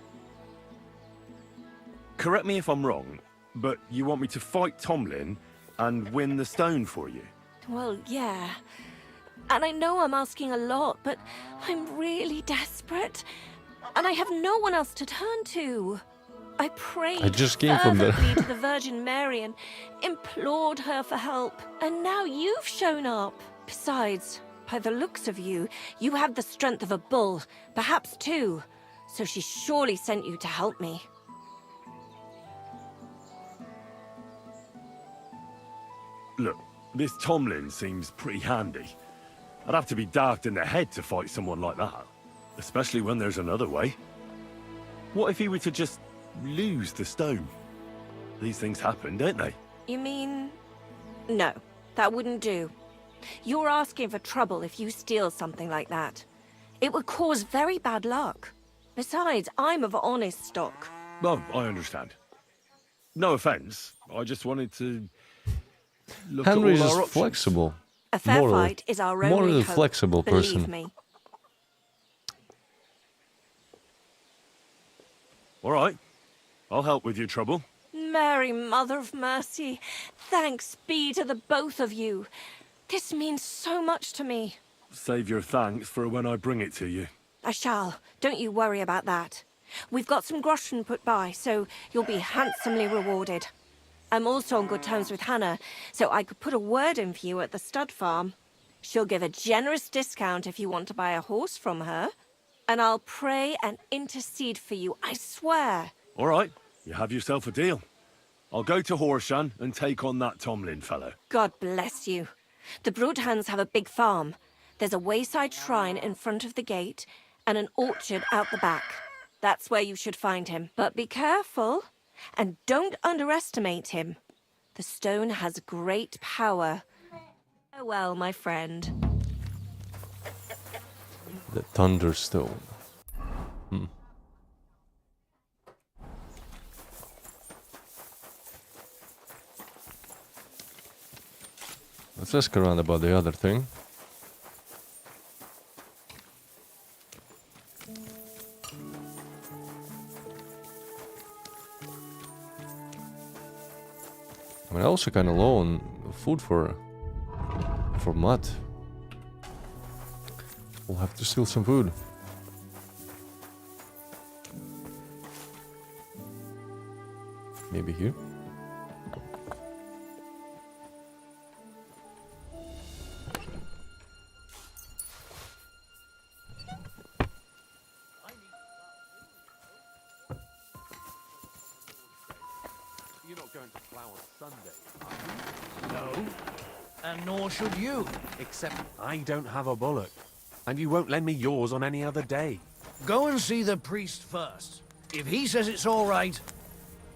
[SPEAKER 2] Correct me if I'm wrong, but you want me to fight Tomlin and win the stone for you?
[SPEAKER 11] Well, yeah. And I know I'm asking a lot, but I'm really desperate. And I have no one else to turn to. I prayed
[SPEAKER 3] I just came from there.
[SPEAKER 11] fervently to the Virgin Mary and implored her for help. And now you've shown up. Besides, by the looks of you, you have the strength of a bull, perhaps two. So she surely sent you to help me.
[SPEAKER 2] Look, this Tomlin seems pretty handy. I'd have to be daft in the head to fight someone like that. Especially when there's another way. What if he were to just lose the stone? These things happen, don't they?
[SPEAKER 11] You mean... No, that wouldn't do. You're asking for trouble if you steal something like that. It would cause very bad luck. Besides, I'm of honest stock.
[SPEAKER 2] Well, I understand. No offense. I just wanted to look
[SPEAKER 3] Henry's
[SPEAKER 2] at all
[SPEAKER 3] is
[SPEAKER 2] our options.
[SPEAKER 3] flexible.
[SPEAKER 11] A fair
[SPEAKER 3] More-
[SPEAKER 11] fight is our
[SPEAKER 3] more
[SPEAKER 11] only
[SPEAKER 3] a
[SPEAKER 11] hope,
[SPEAKER 3] flexible
[SPEAKER 11] believe
[SPEAKER 3] person.
[SPEAKER 11] me.
[SPEAKER 2] All right. I'll help with your trouble.
[SPEAKER 11] Mary, Mother of Mercy, thanks be to the both of you. This means so much to me.
[SPEAKER 2] Save your thanks for when I bring it to you.
[SPEAKER 11] I shall. Don't you worry about that. We've got some groschen put by, so you'll be handsomely rewarded. I'm also on good terms with Hannah, so I could put a word in for you at the stud farm. She'll give a generous discount if you want to buy a horse from her. And I'll pray and intercede for you, I swear.
[SPEAKER 2] All right. You have yourself a deal. I'll go to Horshan and take on that Tomlin fellow.
[SPEAKER 11] God bless you. The Bruthans have a big farm. There's a wayside shrine in front of the gate and an orchard out the back. That's where you should find him. But be careful, and don't underestimate him. The stone has great power. Farewell, my friend.
[SPEAKER 3] The Thunderstone. Let's ask around about the other thing. I mean, also kind of low on food for Matt. We'll have to steal some food. Maybe here.
[SPEAKER 7] You're not going to Flower Sunday, are you?
[SPEAKER 5] No. And nor should you.
[SPEAKER 12] Except I don't have a bullock. And you won't lend me yours on any other day.
[SPEAKER 5] Go and see the priest first. If he says it's all right,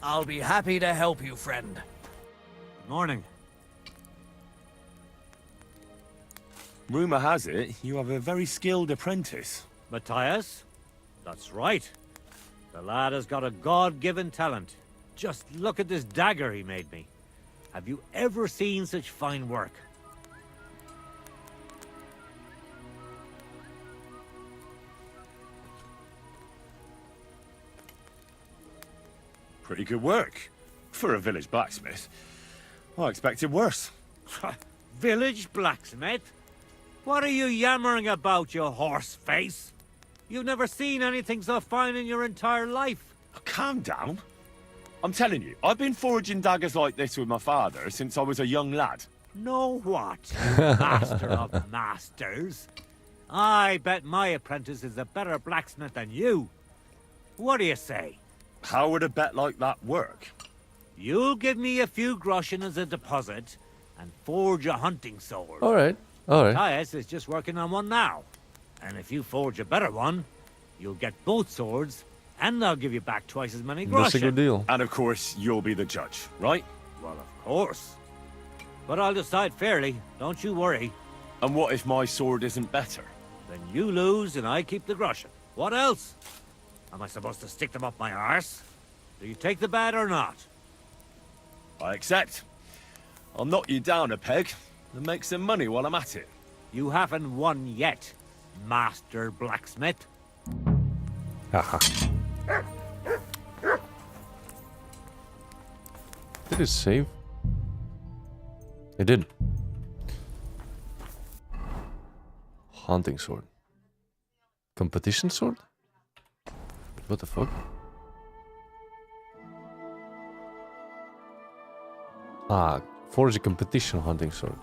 [SPEAKER 5] I'll be happy to help you, friend.
[SPEAKER 13] Morning.
[SPEAKER 2] Rumour has it you have a very skilled apprentice.
[SPEAKER 13] Matthias? That's right. The lad has got a God-given talent. Just look at this dagger he made me. Have you ever seen such fine work?
[SPEAKER 2] Pretty good work. For a village blacksmith. I expected worse.
[SPEAKER 13] Village blacksmith? What are you yammering about, you horse face? You've never seen anything so fine in your entire life.
[SPEAKER 2] Calm down. I'm telling you, I've been forging daggers like this with my father since I was a young lad.
[SPEAKER 13] Know what, you master of masters? I bet my apprentice is a better blacksmith than you. What do you say?
[SPEAKER 2] How would a bet like that work?
[SPEAKER 13] You'll give me a few groschen as a deposit and forge a hunting sword.
[SPEAKER 3] Alright, alright.
[SPEAKER 13] Matthias is just working on one now. And if you forge a better one, you'll get both swords, and I'll give you back twice as many groschen.
[SPEAKER 3] That's a good deal.
[SPEAKER 2] And of course, you'll be the judge, right?
[SPEAKER 13] Well, of course. But I'll decide fairly, don't you worry.
[SPEAKER 2] And what if my sword isn't better?
[SPEAKER 13] Then you lose and I keep the groschen. What else? Am I supposed to stick them up my arse? Do you take the bet or not?
[SPEAKER 2] I accept. I'll knock you down a peg and make some money while I'm at it.
[SPEAKER 13] You haven't won yet, Master Blacksmith.
[SPEAKER 3] Haha. Did it save? It did. Hunting sword. Competition sword? What the fuck? Ah, forge a competition hunting sword.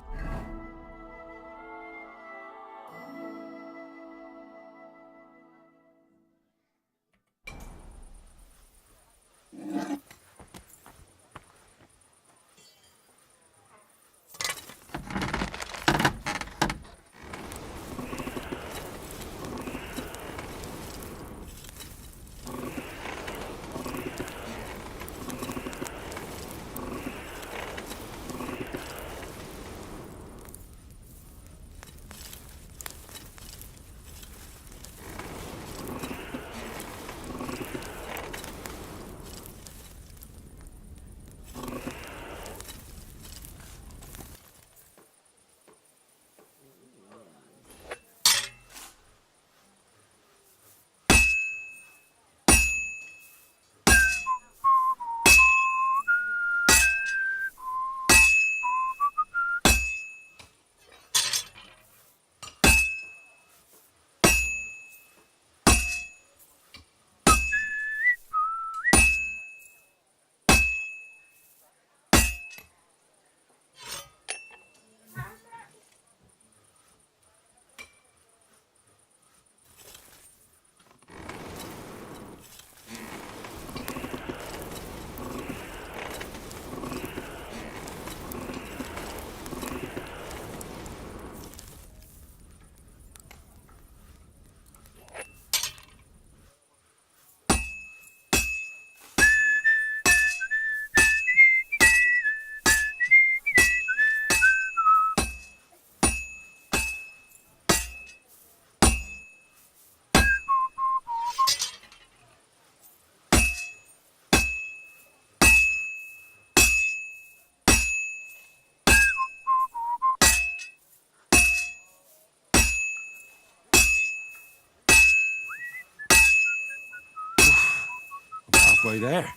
[SPEAKER 2] Halfway there.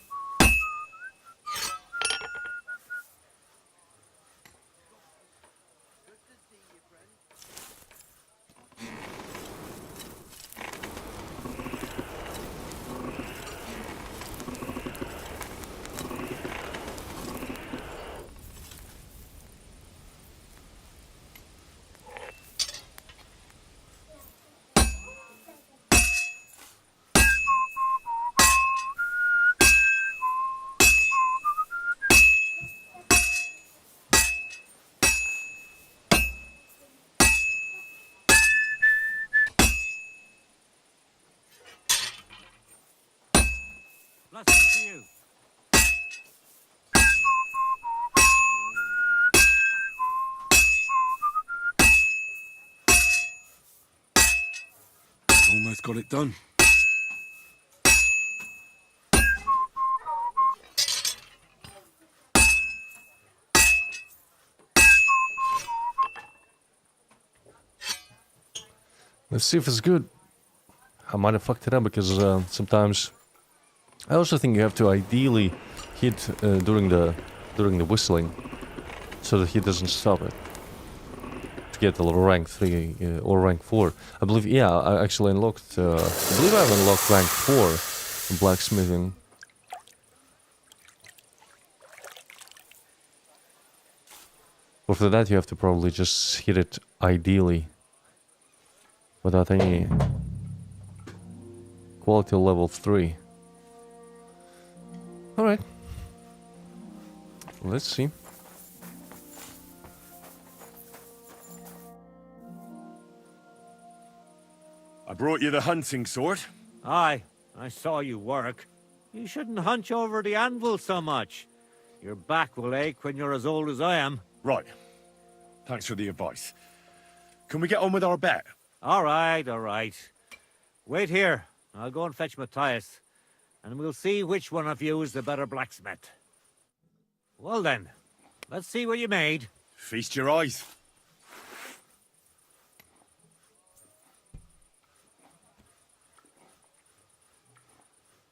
[SPEAKER 13] Blessings to you.
[SPEAKER 2] Always got it done.
[SPEAKER 3] Let's see if it's good. I might have fucked it up because sometimes I also think you have to ideally hit during the whistling so that he doesn't stop it to get the little rank 3 or rank 4. I believe, yeah, I actually unlocked, I believe I've unlocked rank 4 in blacksmithing. But for that you have to probably just hit it ideally without any quality level 3. Alright. Let's see.
[SPEAKER 2] I brought you the hunting sword.
[SPEAKER 13] Aye, I saw you work. You shouldn't hunch over the anvil so much. Your back will ache when you're as old as I am.
[SPEAKER 2] Right. Thanks for the advice. Can we get on with our bet?
[SPEAKER 13] All right, all right. Wait here. I'll go and fetch Matthias, and we'll see which one of you is the better blacksmith. Well then, let's see what you made.
[SPEAKER 2] Feast your eyes.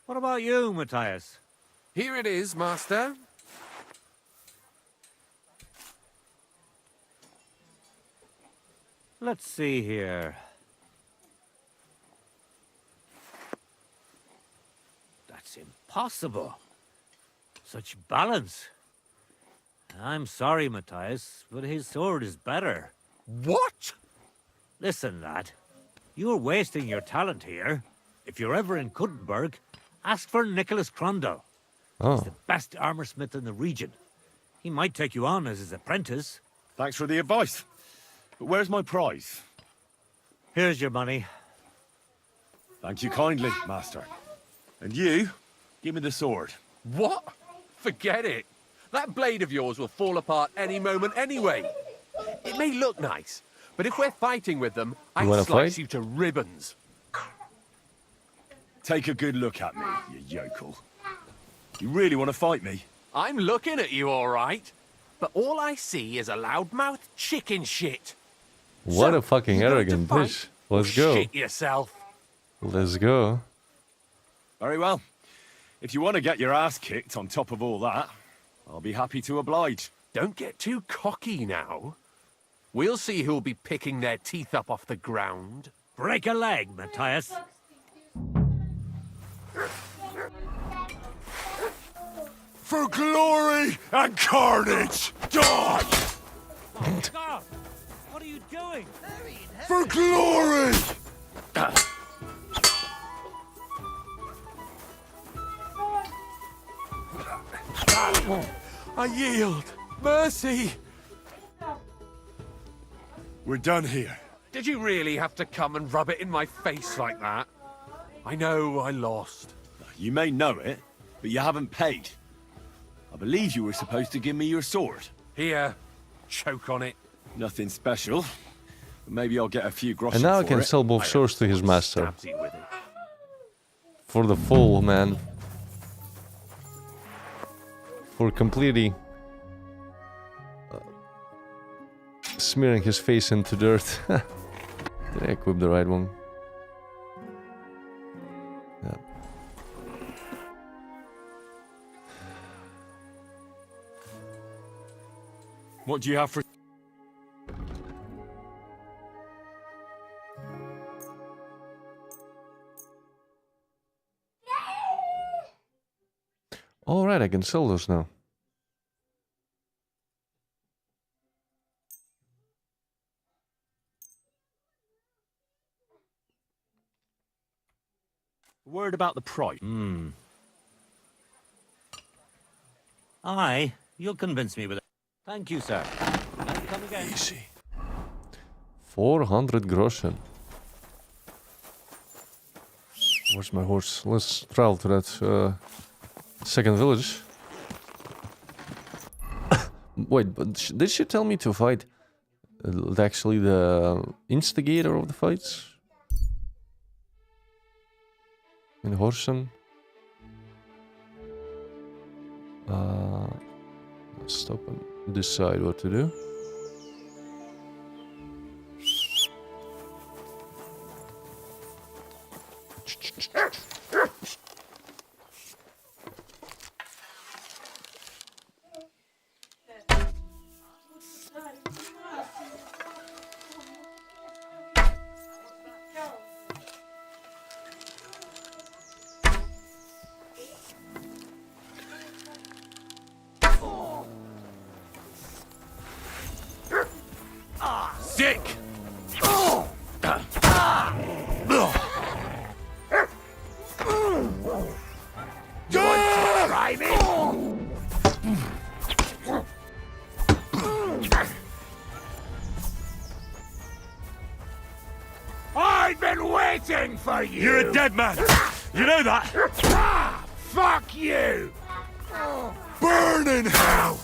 [SPEAKER 13] What about you, Matthias?
[SPEAKER 12] Here it is, master.
[SPEAKER 13] Let's see here. That's impossible. Such balance. I'm sorry, Matthias, but his sword is better.
[SPEAKER 12] What?
[SPEAKER 13] Listen, lad. You're wasting your talent here. If you're ever in Kuttenberg, ask for Nicholas Crondell.
[SPEAKER 3] Oh.
[SPEAKER 13] He's the best armorsmith in the region. He might take you on as his apprentice.
[SPEAKER 2] Thanks for the advice. But where's my prize?
[SPEAKER 13] Here's your money.
[SPEAKER 2] Thank you kindly, master. And you, give me the sword.
[SPEAKER 12] What? Forget it. That blade of yours will fall apart any moment anyway. It may look nice, but if we're fighting with them, I
[SPEAKER 3] wanna
[SPEAKER 12] slice
[SPEAKER 3] fight?
[SPEAKER 12] you to ribbons.
[SPEAKER 2] Take a good look at me, you yokel. You really want to fight me?
[SPEAKER 12] I'm looking at you, all right. But all I see is a loudmouth chicken shit.
[SPEAKER 3] What
[SPEAKER 12] So,
[SPEAKER 3] a fucking
[SPEAKER 12] you going to
[SPEAKER 3] arrogant
[SPEAKER 12] fight
[SPEAKER 3] bitch.
[SPEAKER 12] or
[SPEAKER 3] Let's go.
[SPEAKER 12] Shit yourself.
[SPEAKER 3] Let's go.
[SPEAKER 2] Very well. If you want to get your ass kicked on top of all that, I'll be happy to oblige.
[SPEAKER 12] Don't get too cocky now. We'll see who'll be picking their teeth up off the ground.
[SPEAKER 13] Break a leg, Matthias.
[SPEAKER 2] For glory and carnage, die!
[SPEAKER 13] Oh, God! What are you doing?
[SPEAKER 2] For glory!
[SPEAKER 12] I yield. Mercy.
[SPEAKER 2] We're done here.
[SPEAKER 12] Did you really have to come and rub it in my face like that? I know I lost.
[SPEAKER 2] You may know it, but you haven't paid. I believe you were supposed to give me your sword.
[SPEAKER 12] Here, choke on it.
[SPEAKER 2] Nothing special. But maybe I'll get a few groschen
[SPEAKER 3] And now I
[SPEAKER 2] for
[SPEAKER 3] can
[SPEAKER 2] it.
[SPEAKER 3] sell both swords to his master.
[SPEAKER 12] Stabs you with it.
[SPEAKER 3] For the full, man. For completely smearing his face into dirt. Did I equip the right one? Yeah.
[SPEAKER 2] What do you have for...
[SPEAKER 3] Alright, I can sell those now.
[SPEAKER 2] Word about the price.
[SPEAKER 13] Aye, you'll convince me with it. Thank you, sir. And come again.
[SPEAKER 3] Easy. 400 groschen. Where's my horse? Let's travel to that second village. Wait, but did she tell me to fight actually the instigator of the fights? in Horsen. Let's stop and decide what to do.
[SPEAKER 2] Sick!
[SPEAKER 10] Try me?
[SPEAKER 9] I've been waiting for you!
[SPEAKER 2] You're a dead man! You know that?
[SPEAKER 9] Fuck you!
[SPEAKER 2] Burn in hell!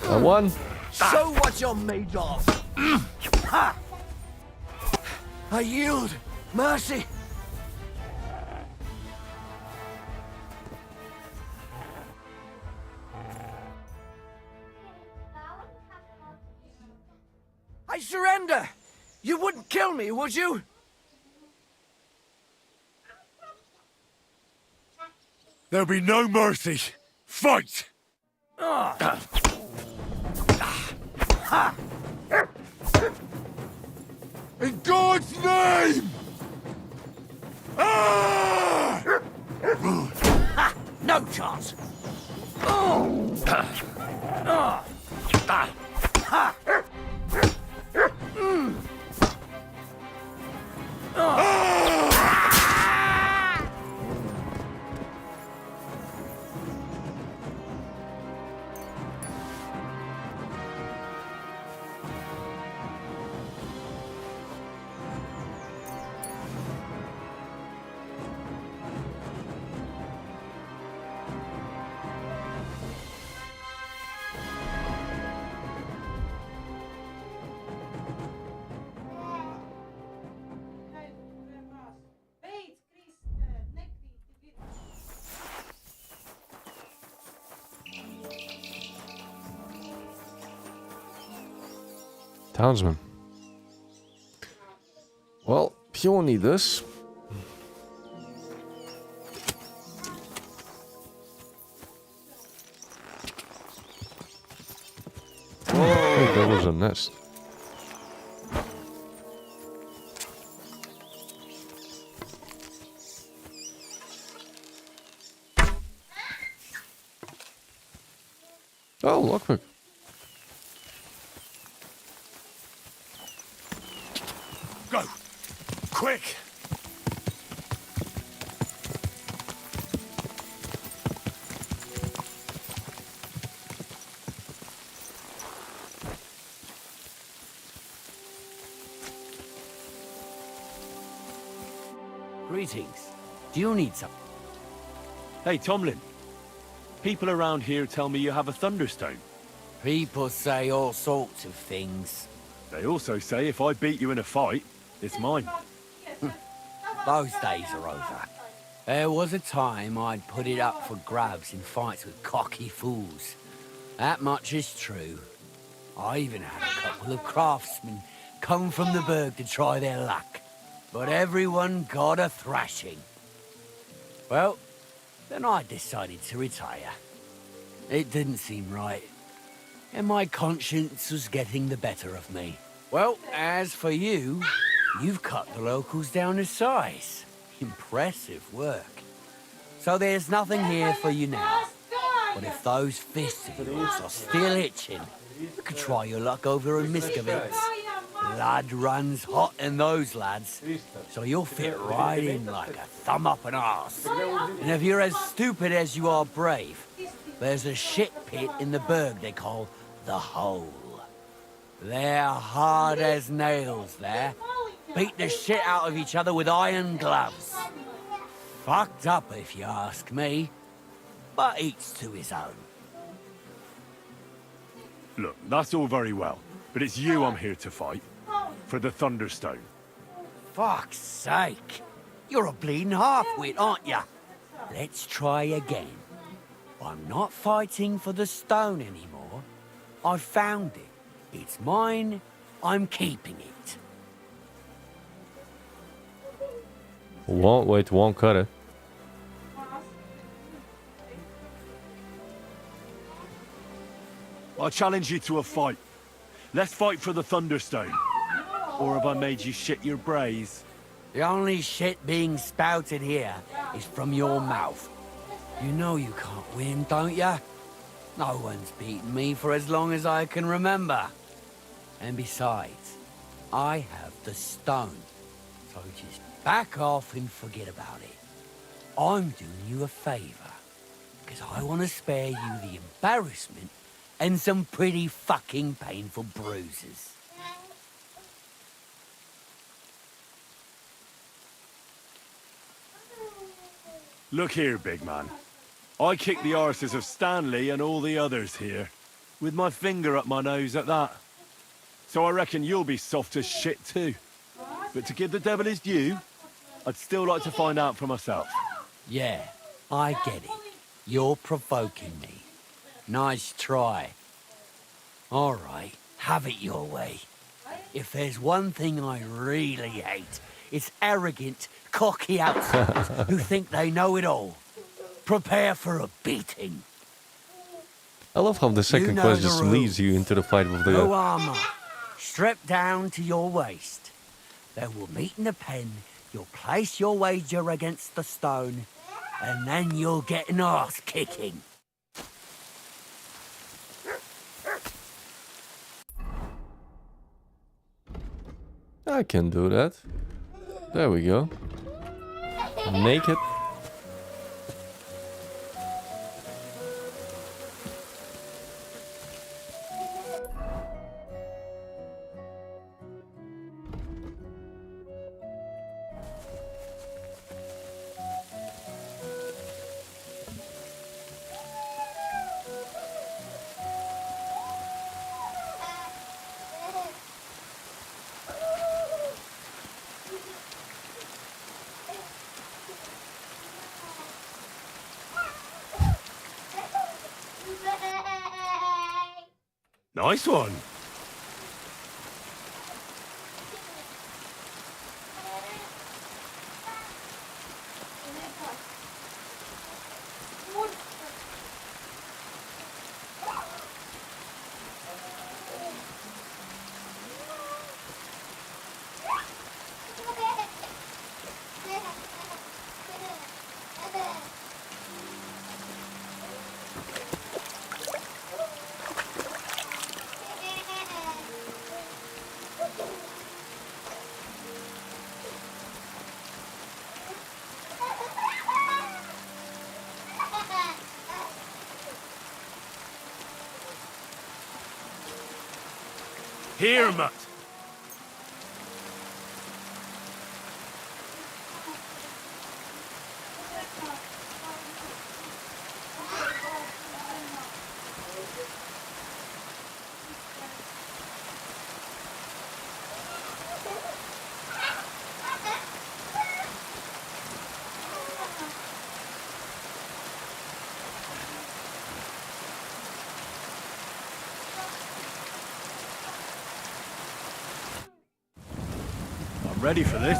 [SPEAKER 3] I won.
[SPEAKER 8] Show what you're made of. Ha! I yield. Mercy. I surrender. You wouldn't kill me, would you?
[SPEAKER 2] There'll be no mercy. Fight! In God's name!
[SPEAKER 8] No chance.
[SPEAKER 3] Townsman. Well, you won't need this. Oh, there was a nest. Oh, lockpick.
[SPEAKER 2] Go! Quick!
[SPEAKER 6] Greetings. Do you need some?
[SPEAKER 2] Hey, Tomlin. People around here tell me you have a thunderstone.
[SPEAKER 6] People say all sorts of things.
[SPEAKER 2] They also say if I beat you in a fight, it's mine.
[SPEAKER 6] Those days are over. There was a time I'd put it up for grabs in fights with cocky fools. That much is true. I even had a couple of craftsmen come from the burg to try their luck. But everyone got a thrashing. Well, then I decided to retire. It didn't seem right, and my conscience was getting the better of me. Well, as for you, you've cut the locals down to size. Impressive work. So there's nothing here for you now. But if those fists of yours are still itching, you could try your luck over in Miskovitz. Blood runs hot in those lads, so you'll fit right in like a thumb up an arse. And if you're as stupid as you are brave, there's a shit pit in the burg they call the Hole. They're hard as nails there. Beat the shit out of each other with iron gloves. Fucked up if you ask me, but each to his own.
[SPEAKER 2] Look, that's all very well, but it's you I'm here to fight. For the Thunderstone.
[SPEAKER 6] Fuck's sake. You're a bleeding half-wit, aren't you? Let's try again. I'm not fighting for the stone anymore. I found it. It's mine. I'm keeping it.
[SPEAKER 3] Won't cut it.
[SPEAKER 2] I challenge you to a fight. Let's fight for the Thunderstone. Or have I made you shit your brays?
[SPEAKER 6] The only shit being spouted here is from your mouth. You know you can't win, don't ya? No one's beaten me for as long as I can remember. And besides, I have the stone. So just back off and forget about it. I'm doing you a favor. Because I want to spare you the embarrassment and some pretty fucking painful bruises.
[SPEAKER 2] Look here, big man. I kicked the arses of Stanley and all the others here. With my finger up my nose at that. So I reckon you'll be soft as shit too. But to give the devil his due, I'd still like to find out for myself.
[SPEAKER 6] Yeah, I get it. You're provoking me. Nice try. All right, have it your way. If there's one thing I really hate, it's arrogant, cocky outsiders who think they know it all. Prepare for a beating.
[SPEAKER 3] I love how the second
[SPEAKER 6] know
[SPEAKER 3] quest
[SPEAKER 6] the
[SPEAKER 3] just
[SPEAKER 6] rules.
[SPEAKER 3] leads you into the fight with the...
[SPEAKER 6] No armor. Stripped down to your waist. Then we'll meet in the pen. You'll place your wager against the stone, and then you'll get an arse kicking.
[SPEAKER 3] I can do that. There we go. Naked.
[SPEAKER 2] Nice one. Here, Mutt. I'm ready for this.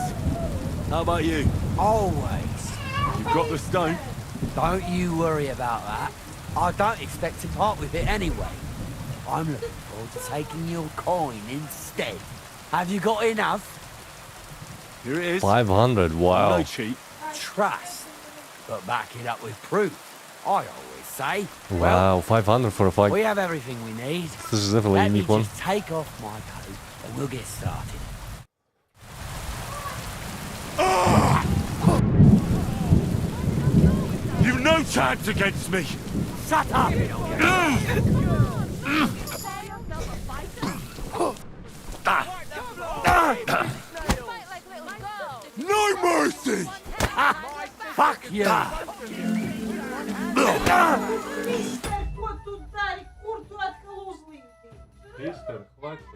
[SPEAKER 2] How about you?
[SPEAKER 6] Always.
[SPEAKER 2] You've got the stone?
[SPEAKER 6] Don't you worry about that. I don't expect to part with it anyway. I'm looking forward to taking your coin instead. Have you got enough?
[SPEAKER 2] Here it is.
[SPEAKER 3] 500, wow.
[SPEAKER 2] No cheat.
[SPEAKER 6] Trust, but back it up with proof. I always say.
[SPEAKER 3] Wow, 500 for a fight.
[SPEAKER 6] We have everything we need.
[SPEAKER 3] This is definitely a
[SPEAKER 6] Let me
[SPEAKER 3] unique one.
[SPEAKER 6] just take off my coat and we'll get started.
[SPEAKER 2] You've no chance against me.
[SPEAKER 6] Shut up!
[SPEAKER 2] No mercy!
[SPEAKER 6] Fuck you!
[SPEAKER 3] Мистер, хватит.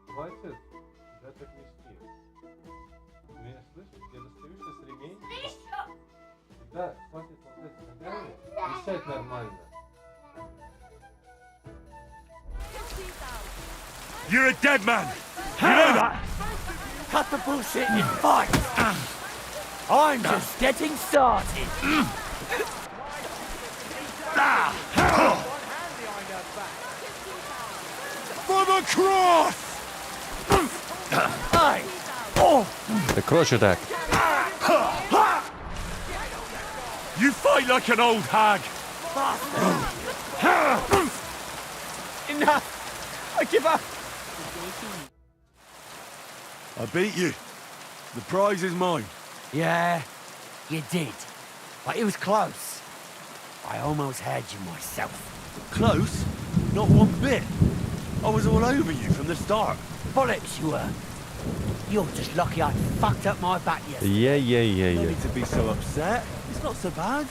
[SPEAKER 3] Хватит. Я так не стил. Ты меня слышишь? Я достаю, что
[SPEAKER 2] You're a dead man! You know that?
[SPEAKER 6] Cut the bullshit and fight! I'm just getting started.
[SPEAKER 2] For the cross!
[SPEAKER 6] Hey! Oh!
[SPEAKER 3] The crotch attack.
[SPEAKER 2] You fight like an old hag!
[SPEAKER 6] Enough! I give up!
[SPEAKER 2] I beat you. The prize is mine.
[SPEAKER 6] Yeah, you did. But it was close. I almost had you myself.
[SPEAKER 2] Close? Not one bit. I was all over you from the start.
[SPEAKER 6] Bollocks you were. You're just lucky I fucked up my back yesterday.
[SPEAKER 2] No need to be so upset. It's not so bad.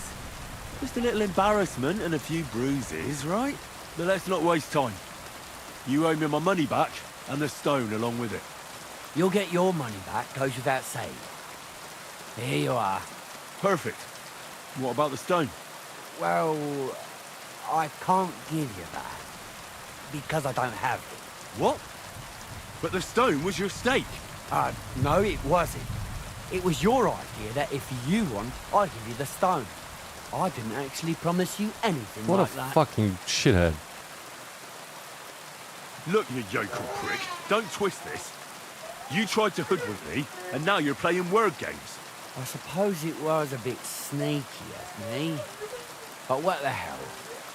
[SPEAKER 2] Just a little embarrassment and a few bruises, right? But let's not waste time. You owe me my money back and the stone along with it.
[SPEAKER 6] You'll get your money back, goes without saying. Here you are.
[SPEAKER 2] Perfect. What about the stone?
[SPEAKER 6] Well, I can't give you that. Because I don't have it.
[SPEAKER 2] What? But the stone was your stake.
[SPEAKER 6] No, it wasn't. It was your idea that if you want, I'll give you the stone. I didn't actually promise you anything
[SPEAKER 3] What
[SPEAKER 6] like
[SPEAKER 3] a
[SPEAKER 6] that.
[SPEAKER 3] fucking shithead.
[SPEAKER 2] Look, you yokel prick. Don't twist this. You tried to hoodwink me, and now you're playing word games.
[SPEAKER 6] I suppose it was a bit sneaky of me. But what the hell?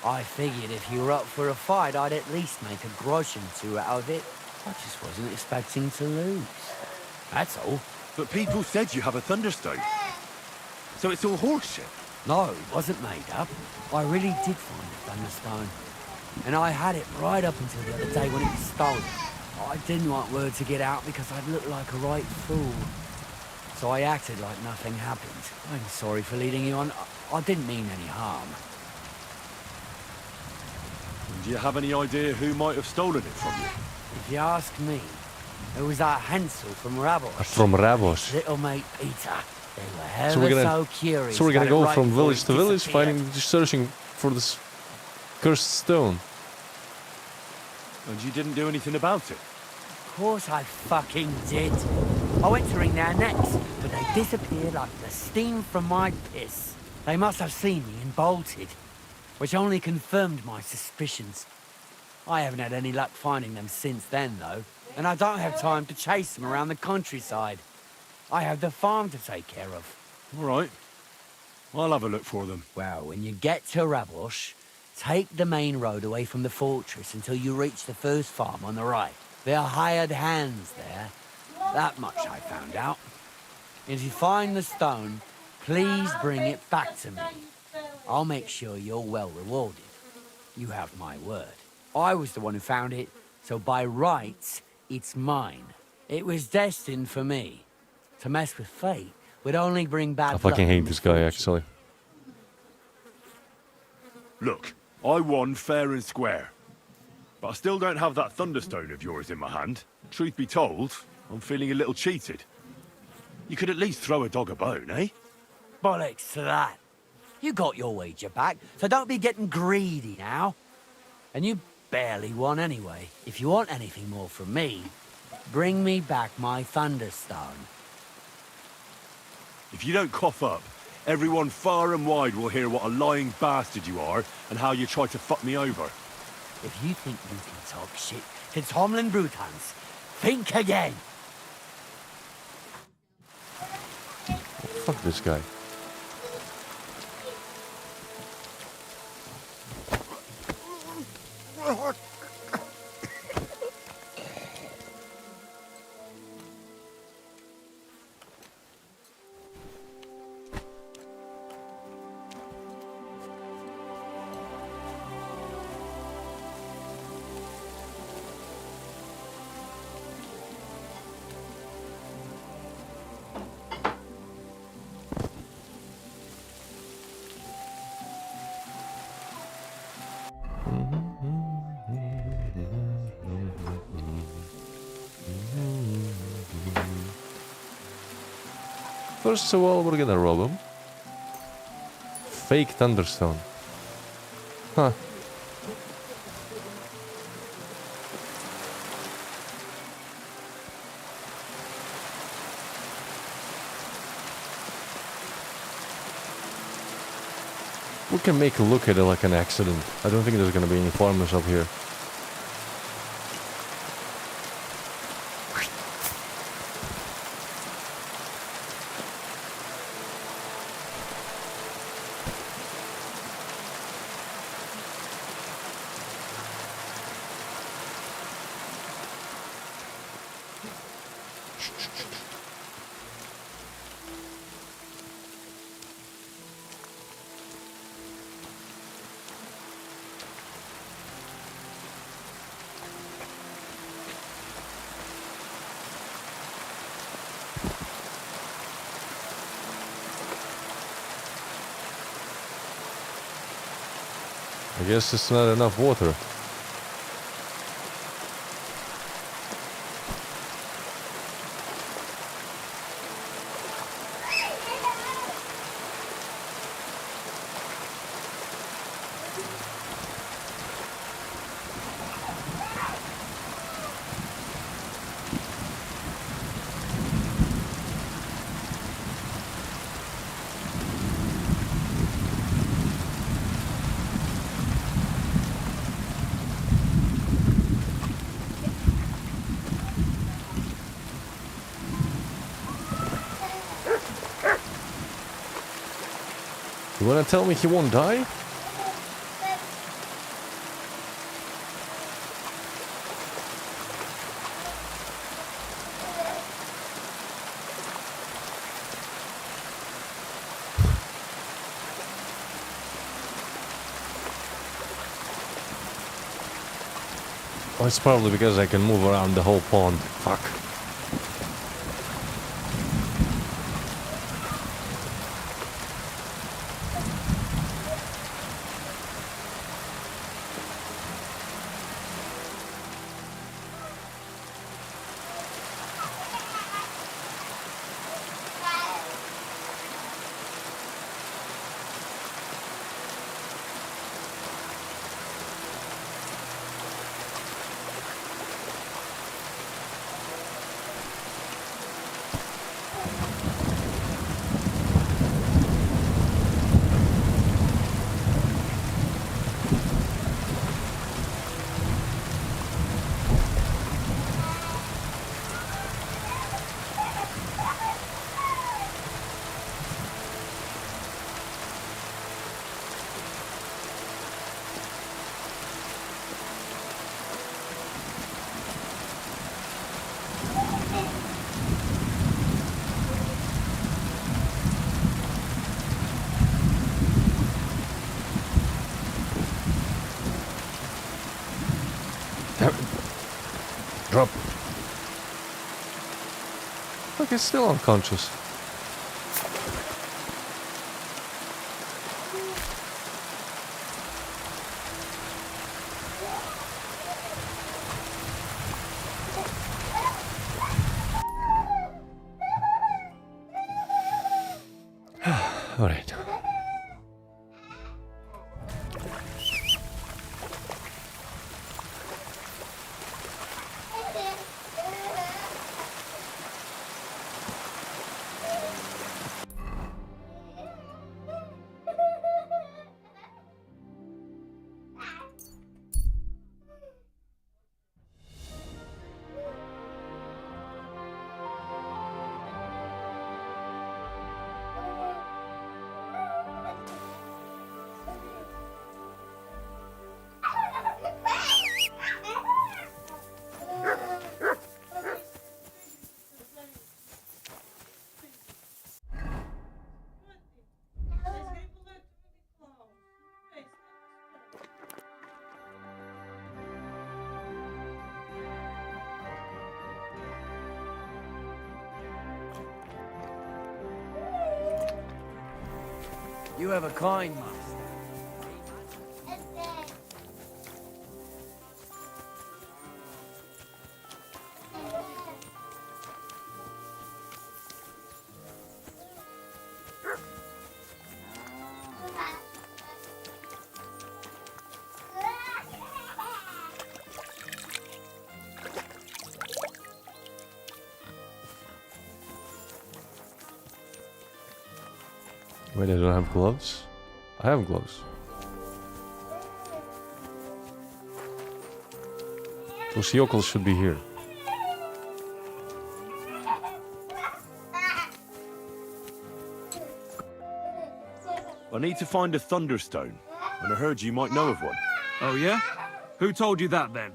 [SPEAKER 6] I figured if you were up for a fight, I'd at least make a groschen or two out of it. I just wasn't expecting to lose. That's all.
[SPEAKER 2] But people said you have a thunderstone. So it's all horseshit.
[SPEAKER 6] No, it wasn't made up. I really did find the thunderstone. And I had it right up until the other day when it was stolen. I didn't want word to get out because I'd look like a right fool. So I acted like nothing happened. I'm sorry for leading you on. I didn't mean any harm.
[SPEAKER 2] And do you have any idea who might have stolen it from you?
[SPEAKER 6] If you ask me, it was that Hansel from Ravos.
[SPEAKER 3] From Ravos.
[SPEAKER 6] Little mate Peter. They were
[SPEAKER 3] So we're
[SPEAKER 6] ever
[SPEAKER 3] gonna,
[SPEAKER 6] so curious.
[SPEAKER 3] so we're gonna
[SPEAKER 6] got it
[SPEAKER 3] go
[SPEAKER 6] right
[SPEAKER 3] from
[SPEAKER 6] before
[SPEAKER 3] village
[SPEAKER 6] it
[SPEAKER 3] to village,
[SPEAKER 6] disappeared.
[SPEAKER 3] finding, searching for this cursed stone.
[SPEAKER 2] And you didn't do anything about it?
[SPEAKER 6] Of course I fucking did. I went to wring their necks, but they disappeared like the steam from my piss. They must have seen me and bolted, which only confirmed my suspicions. I haven't had any luck finding them since then, though, and I don't have time to chase them around the countryside. I have the farm to take care of.
[SPEAKER 2] All right. I'll have a look for them.
[SPEAKER 6] Well, when you get to Ravos, take the main road away from the fortress until you reach the first farm on the right. There are hired hands there. That much I found out. If you find the stone, please bring it back to me. I'll make sure you're well rewarded. You have my word. I was the one who found it, so by rights, it's mine. It was destined for me. To mess with fate would only bring bad
[SPEAKER 3] I
[SPEAKER 6] luck.
[SPEAKER 3] fucking hate this guy, actually.
[SPEAKER 2] Look, I won fair and square. But I still don't have that thunderstone of yours in my hand. Truth be told, I'm feeling a little cheated. You could at least throw a dog a bone, eh?
[SPEAKER 6] Bollocks to that. You got your wager back, so don't be getting greedy now. And you barely won anyway. If you want anything more from me, bring me back my thunderstone.
[SPEAKER 2] If you don't cough up, everyone far and wide will hear what a lying bastard you are and how you tried to fuck me over.
[SPEAKER 6] If you think you can talk shit to Tomlin Brutans, think again.
[SPEAKER 3] Fuck this guy. First of all, we're gonna rob him. fake thunderstone. Huh. We can make a look at it like an accident. I don't think there's gonna be any farmers up here. I guess it's not enough water. You wanna tell me he won't die? Oh, it's probably because I can move around the whole pond. Fuck. Drop. Look, he's still unconscious. All right.
[SPEAKER 6] You have a kind master.
[SPEAKER 3] Wait, I don't have gloves? I have gloves. Those yokels should be here.
[SPEAKER 2] I need to find a Thunderstone, and I heard you might know of one.
[SPEAKER 14] Oh, yeah? Who told you that, then?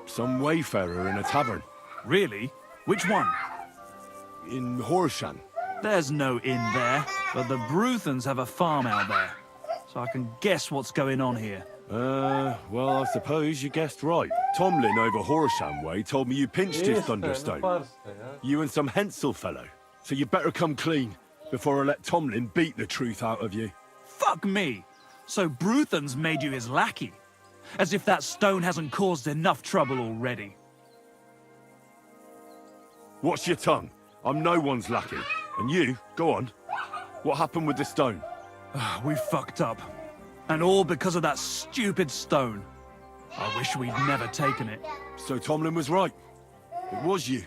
[SPEAKER 2] Some wayfarer in a tavern.
[SPEAKER 14] Really? Which one?
[SPEAKER 2] In Horshan.
[SPEAKER 14] There's no inn there, but the Bruthans have a farm out there. So I can guess what's going on here.
[SPEAKER 2] Well, I suppose you guessed right. Tomlin over Horsham way told me you pinched his Thunderstone. You and some Hensel fellow. So you better come clean, before I let Tomlin beat the truth out of you.
[SPEAKER 14] Fuck me! So Bruthans made you his lackey? As if that stone hasn't caused enough trouble already.
[SPEAKER 2] Watch your tongue. I'm no one's lackey. And you, go on. What happened with the stone?
[SPEAKER 14] We fucked up. And all because of that stupid stone. I wish we'd never taken it.
[SPEAKER 2] So Tomlin was right. It was you.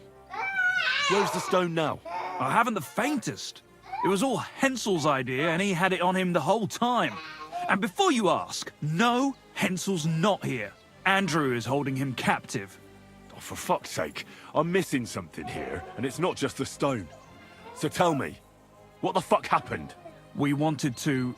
[SPEAKER 2] Where's the stone now?
[SPEAKER 14] I haven't the faintest. It was all Hensel's idea, and he had it on him the whole time. And before you ask, no, Hensel's not here. Andrew is holding him captive.
[SPEAKER 2] Oh, for fuck's sake. I'm missing something here, and it's not just the stone. So tell me, what the fuck happened?
[SPEAKER 14] We wanted to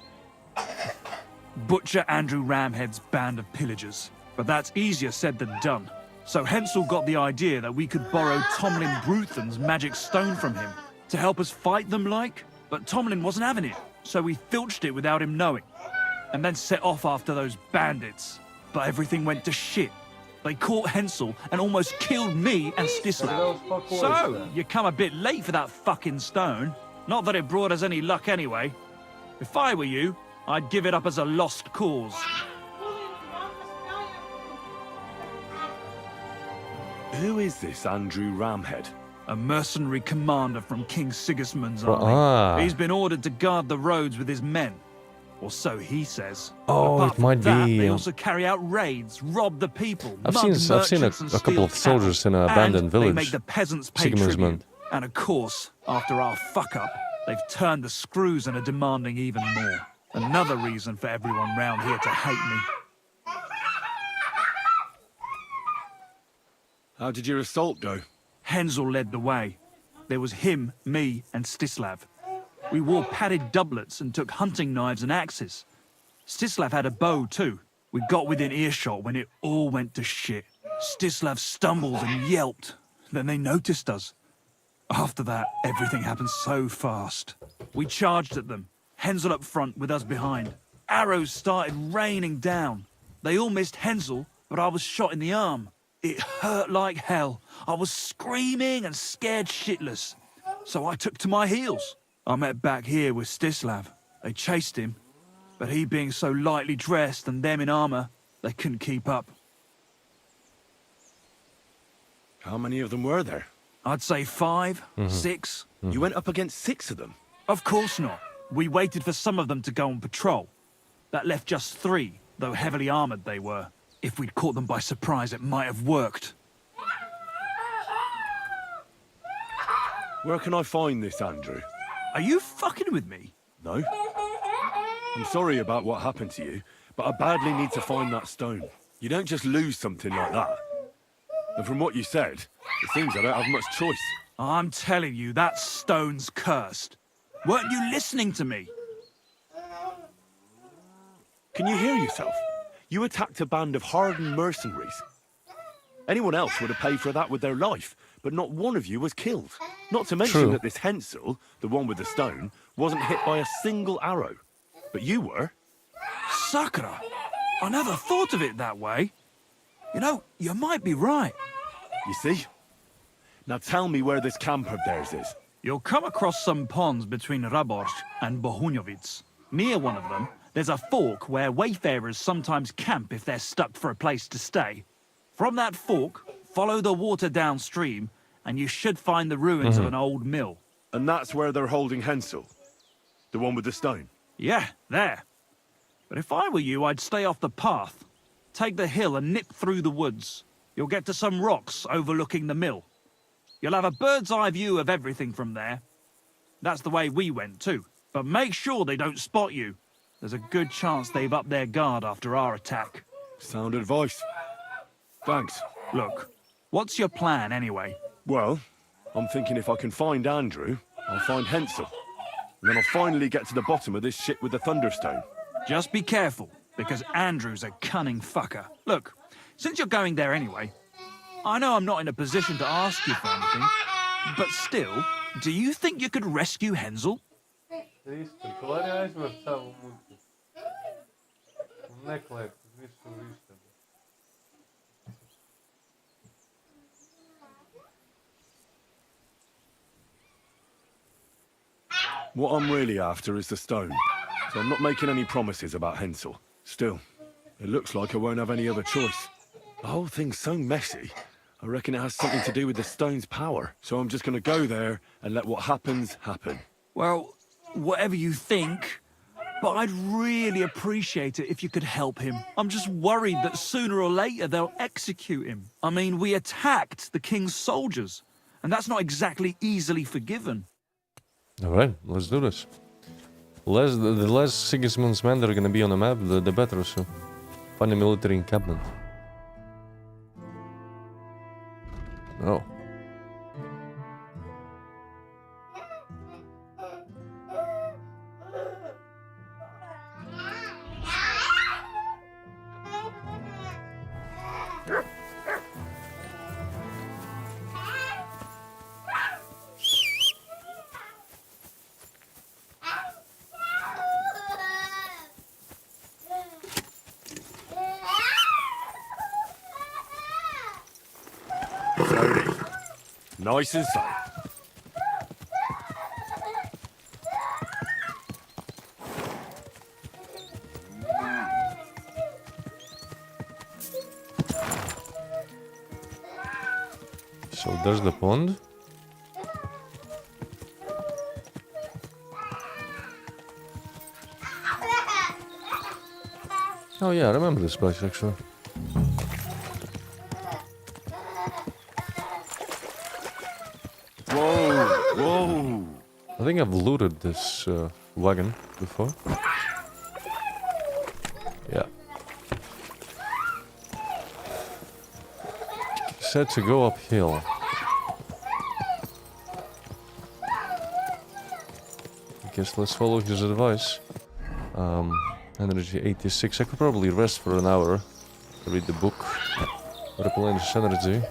[SPEAKER 14] butcher Andrew Ramhead's band of pillagers, but that's easier said than done. So Hensel got the idea that we could borrow Tomlin Bruthan's magic stone from him to help us fight them like, but Tomlin wasn't having it, so we filched it without him knowing, and then set off after those bandits. But everything went to shit. They caught Hensel and almost killed me and Stislav. So, you come a bit late for that fucking stone. Not that it brought us any luck anyway. If I were you, I'd give it up as a lost cause.
[SPEAKER 2] Who is this Andrew Ramhead?
[SPEAKER 14] A mercenary commander from King Sigismund's army. He's been ordered to guard the roads with his men. Or so he says.
[SPEAKER 3] Oh,
[SPEAKER 14] Apart
[SPEAKER 3] it might
[SPEAKER 14] from that,
[SPEAKER 3] be.
[SPEAKER 14] They also carry out raids, rob the people.
[SPEAKER 3] I've seen a couple of soldiers in an abandoned village.
[SPEAKER 14] They make the peasants pay tribute. And of course, after our fuck up, they've turned the screws and are demanding even more. Another reason for everyone round here to hate me.
[SPEAKER 2] How did your assault go?
[SPEAKER 14] Hensel led the way. There was him, me, and Stislav. We wore padded doublets and took hunting knives and axes. Stislav had a bow too. We got within earshot when it all went to shit. Stislav stumbled and yelped. Then they noticed us. After that, everything happened so fast. We charged at them, Hensel up front with us behind. Arrows started raining down. They all missed Hensel, but I was shot in the arm. It hurt like hell. I was screaming and scared shitless. So I took to my heels. I met back here with Stislav. They chased him, but he being so lightly dressed and them in armor, they couldn't keep up.
[SPEAKER 2] How many of them were there?
[SPEAKER 14] I'd say 5, 6.
[SPEAKER 2] You went up against 6 of them?
[SPEAKER 14] Of course not. We waited for some of them to go on patrol. That left just 3, though heavily armored they were. If we'd caught them by surprise, it might have worked.
[SPEAKER 2] Where can I find this, Andrew?
[SPEAKER 14] Are you fucking with me?
[SPEAKER 2] No. I'm sorry about what happened to you, but I badly need to find that stone. You don't just lose something like that. And from what you said, it seems I don't have much choice.
[SPEAKER 14] I'm telling you, that stone's cursed. Weren't you listening to me?
[SPEAKER 2] Can you hear yourself? You attacked a band of hardened mercenaries. Anyone else would have paid for that with their life, but not one of you was killed. Not to mention that this Hensel, the one with the stone, wasn't hit by a single arrow. But you were.
[SPEAKER 14] Sakura, I never thought of it that way. You know, you might be right.
[SPEAKER 2] You see? Now tell me where this camp of theirs is.
[SPEAKER 14] You'll come across some ponds between Raborj and Bohunjovic. Near one of them, there's a fork where wayfarers sometimes camp if they're stuck for a place to stay. From that fork, follow the water downstream, and you should find the ruins of an old mill.
[SPEAKER 2] And that's where they're holding Hensel? The one with the stone?
[SPEAKER 14] Yeah, there. But if I were you, I'd stay off the path. Take the hill and nip through the woods. You'll get to some rocks overlooking the mill. You'll have a bird's eye view of everything from there. That's the way we went too. But make sure they don't spot you. There's a good chance they've upped their guard after our attack.
[SPEAKER 2] Sound advice. Thanks.
[SPEAKER 14] Look, what's your plan anyway?
[SPEAKER 2] Well, I'm thinking if I can find Andrew, I'll find Hensel. And then I'll finally get to the bottom of this shit with the Thunderstone.
[SPEAKER 14] Just be careful, because Andrew's a cunning fucker. Look, since you're going there anyway, I know I'm not in a position to ask you for anything, but still, do you think you could rescue Hensel?
[SPEAKER 2] What I'm really after is the stone, so I'm not making any promises about Hensel. Still, it looks like I won't have any other choice. The whole thing's so messy, I reckon it has something to do with the stone's power. So I'm just gonna go there and let what happens, happen.
[SPEAKER 14] Well, whatever you think, but I'd really appreciate it if you could help him. I'm just worried that sooner or later they'll execute him. I mean, we attacked the king's soldiers, and that's not exactly easily forgiven.
[SPEAKER 3] Alright, let's do this. The less Sigismund's men that are gonna be on the map, the better, so... Find a military encampment. Oh.
[SPEAKER 2] Nice and safe.
[SPEAKER 3] So there's the pond. Oh yeah, I remember this place actually.
[SPEAKER 2] Whoa!
[SPEAKER 3] I think I've looted this wagon before. Yeah. Said to go uphill. I guess let's follow his advice. Energy 86. I could probably rest for an hour. Read the book. Replenish energy.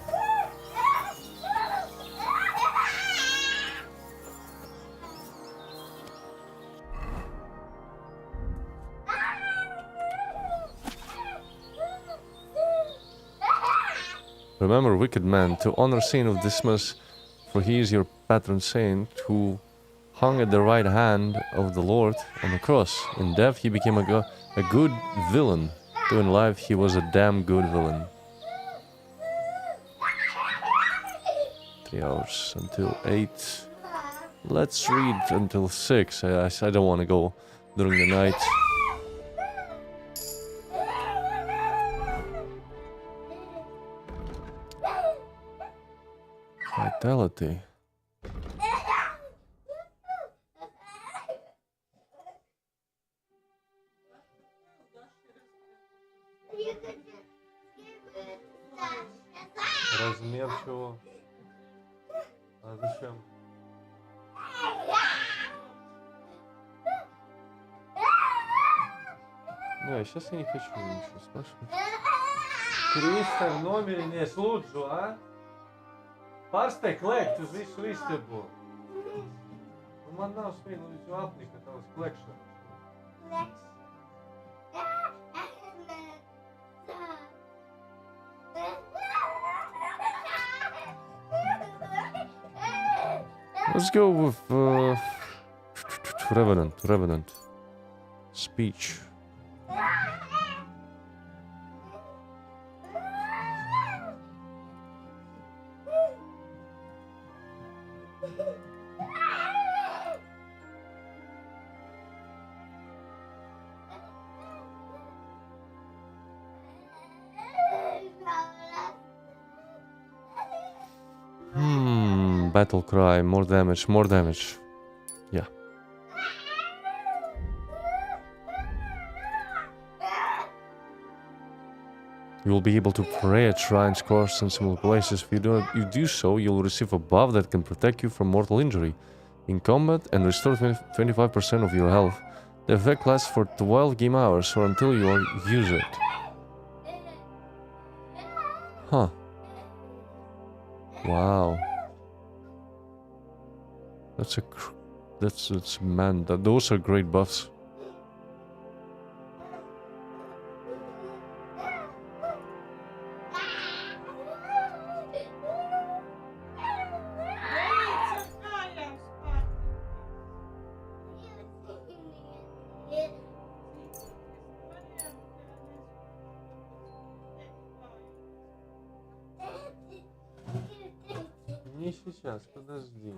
[SPEAKER 3] Remember, wicked man, to honor Saint of Dismas, for he is your patron saint, who hung at the right hand of the Lord on the cross. In death he became a good villain, though in life he was a damn good villain. 3 hours until 8. Let's read until 6. I don't want to go during the night. Vitality. Размер чего? А зачем? Не, сейчас я не хочу ничего спрашивать. Krista ir nomierinies, lūdzu, a? Pārsteig klēkt uz visu istabu. Nu, man nav smieklīdzu apnika tavas klēkšanas. Let's go with Revenant. Speech. Battle cry, more damage, more damage. Yeah. You will be able to pray at shrines, courts, and similar places. If you do so, you'll receive a buff that can protect you from mortal injury in combat and restore 25% of your health. The effect lasts for 12 game hours or until you use it. Huh. Wow. Man, those are great buffs. Не сейчас, подожди.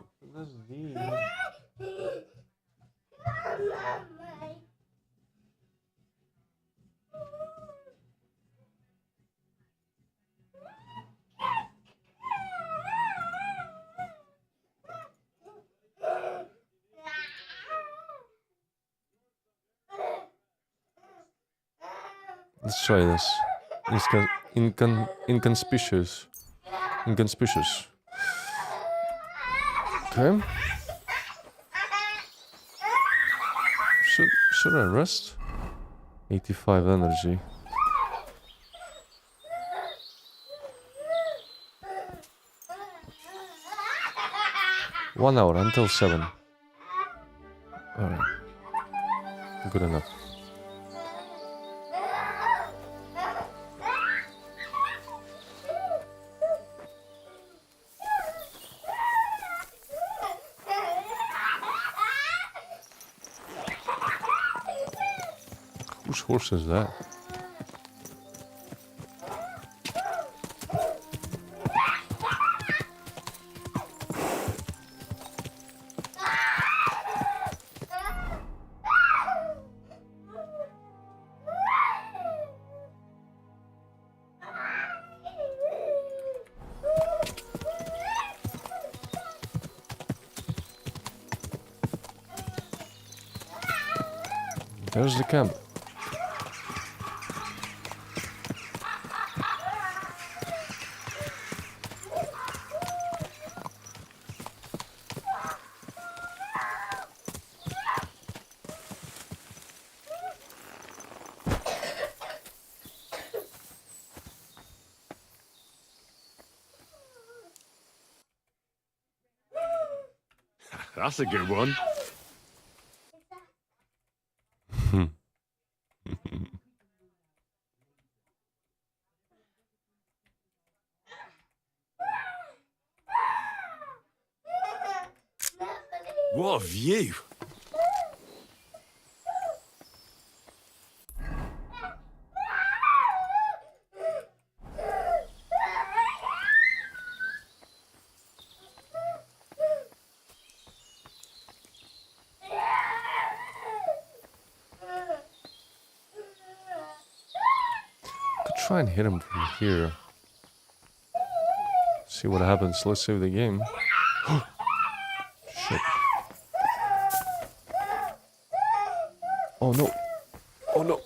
[SPEAKER 3] Let's try this. Inconspicuous. Okay. Should I rest? 85 energy. One hour until 7. Alright. Good enough. Whose horse is that? There's the camp.
[SPEAKER 2] That's a good one. What a view!
[SPEAKER 3] Could try and hit him from here. See what happens. Let's save the game. Shit. Oh no. Oh no.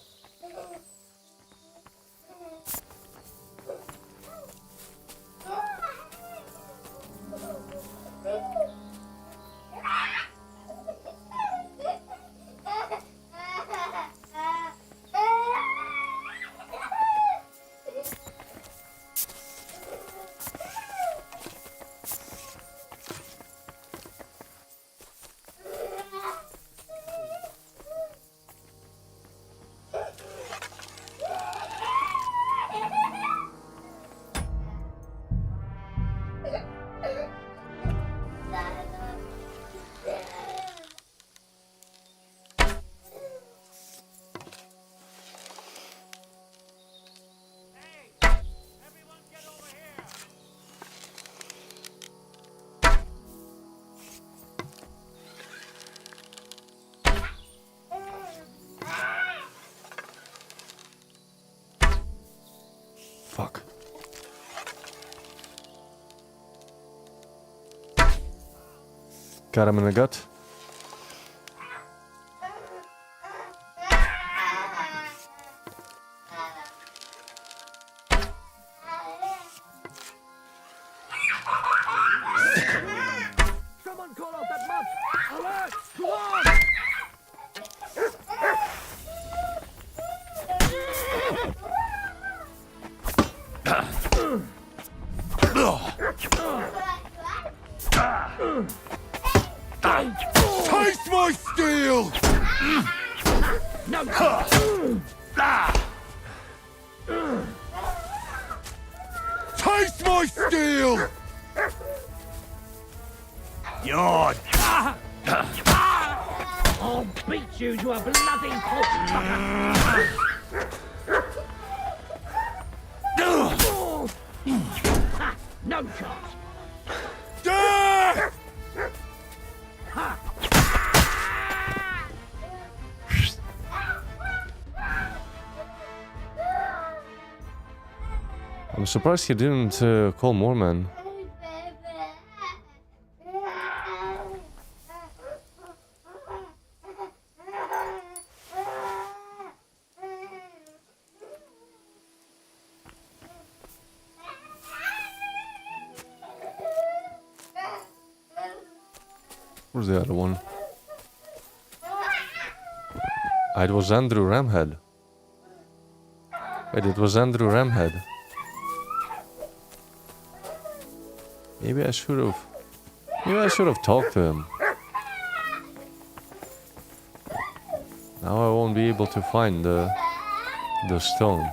[SPEAKER 3] Fuck. Got him in the gut.
[SPEAKER 6] Someone call out that much! Alert! Come on!
[SPEAKER 2] Taste my steel!
[SPEAKER 6] No!
[SPEAKER 2] Taste my steel!
[SPEAKER 6] Yawn! I'll beat you to a bloody pulp! No chance!
[SPEAKER 3] I'm surprised he didn't call more men. Where's the other one? Ah, it was Andrew Ramhead. Wait, it was Andrew Ramhead. Maybe I should have talked to him. Now I won't be able to find the stone.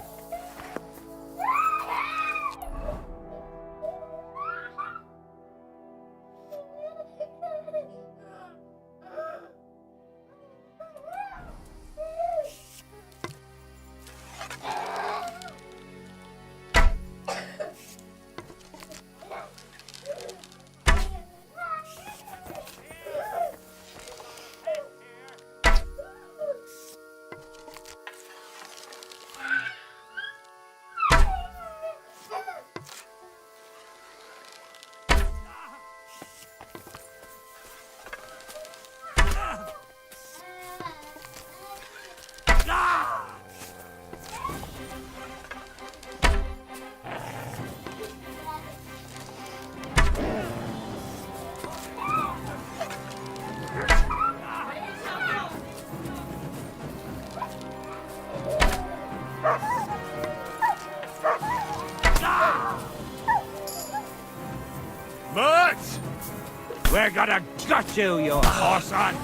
[SPEAKER 13] We're gonna gut you, you horse on!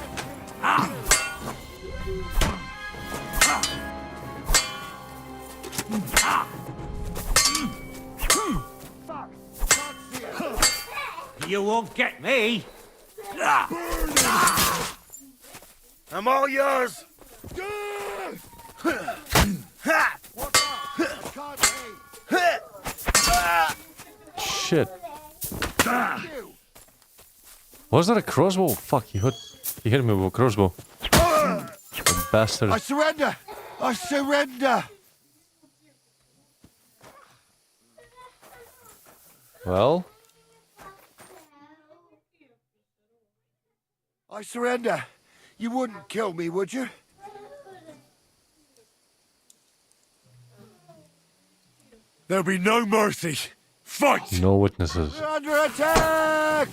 [SPEAKER 13] You won't get me!
[SPEAKER 10] I'm all yours!
[SPEAKER 3] Shit. Was that a crossbow? Fuck, he hit me with a crossbow. The bastard.
[SPEAKER 10] I surrender! I surrender!
[SPEAKER 3] Well?
[SPEAKER 10] I surrender. You wouldn't kill me, would you?
[SPEAKER 2] There'll be no mercy. Fight!
[SPEAKER 3] No witnesses.
[SPEAKER 10] We're under attack!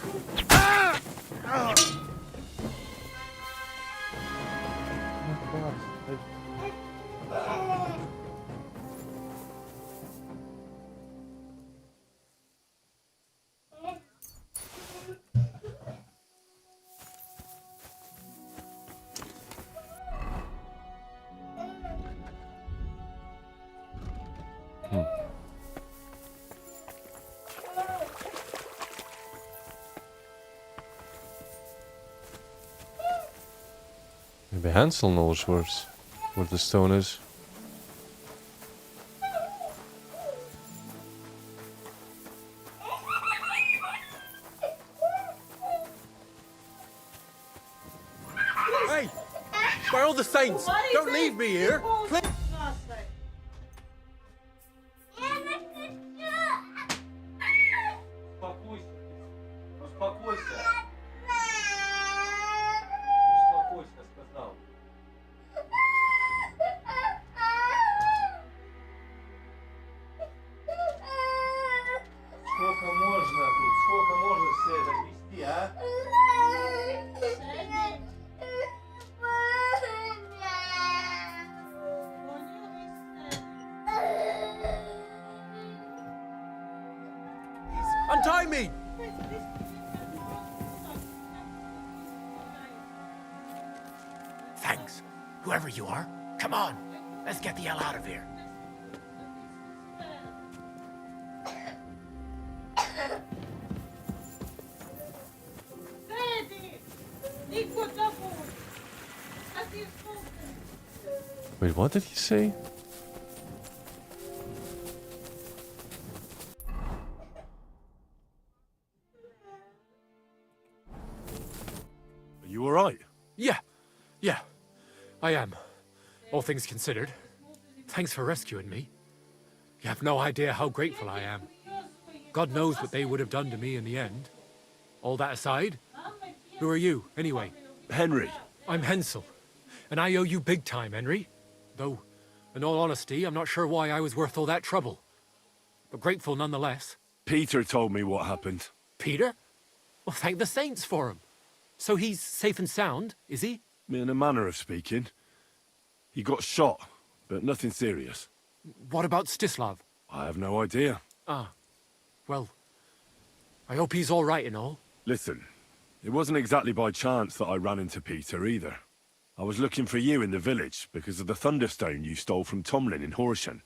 [SPEAKER 3] Maybe Hansel knows where the stone is.
[SPEAKER 12] Hey! By all the saints, don't leave me here! untie me!
[SPEAKER 15] Thanks, whoever you are. Come on, let's get the hell out of here.
[SPEAKER 3] Wait, what did he say?
[SPEAKER 2] Are you alright?
[SPEAKER 15] Yeah, I am. All things considered. Thanks for rescuing me. You have no idea how grateful I am. God knows what they would have done to me in the end. All that aside, who are you, anyway?
[SPEAKER 2] Henry.
[SPEAKER 15] I'm Hensel, and I owe you big time, Henry. Though, in all honesty, I'm not sure why I was worth all that trouble. But grateful nonetheless.
[SPEAKER 2] Peter told me what happened.
[SPEAKER 15] Peter? Well, thank the saints for him. So he's safe and sound, is he?
[SPEAKER 2] In a manner of speaking. He got shot, but nothing serious.
[SPEAKER 15] What about Stislav?
[SPEAKER 2] I have no idea.
[SPEAKER 15] Ah, well, I hope he's all right and all.
[SPEAKER 2] Listen, it wasn't exactly by chance that I ran into Peter either. I was looking for you in the village because of the Thunderstone you stole from Tomlin in Horsham,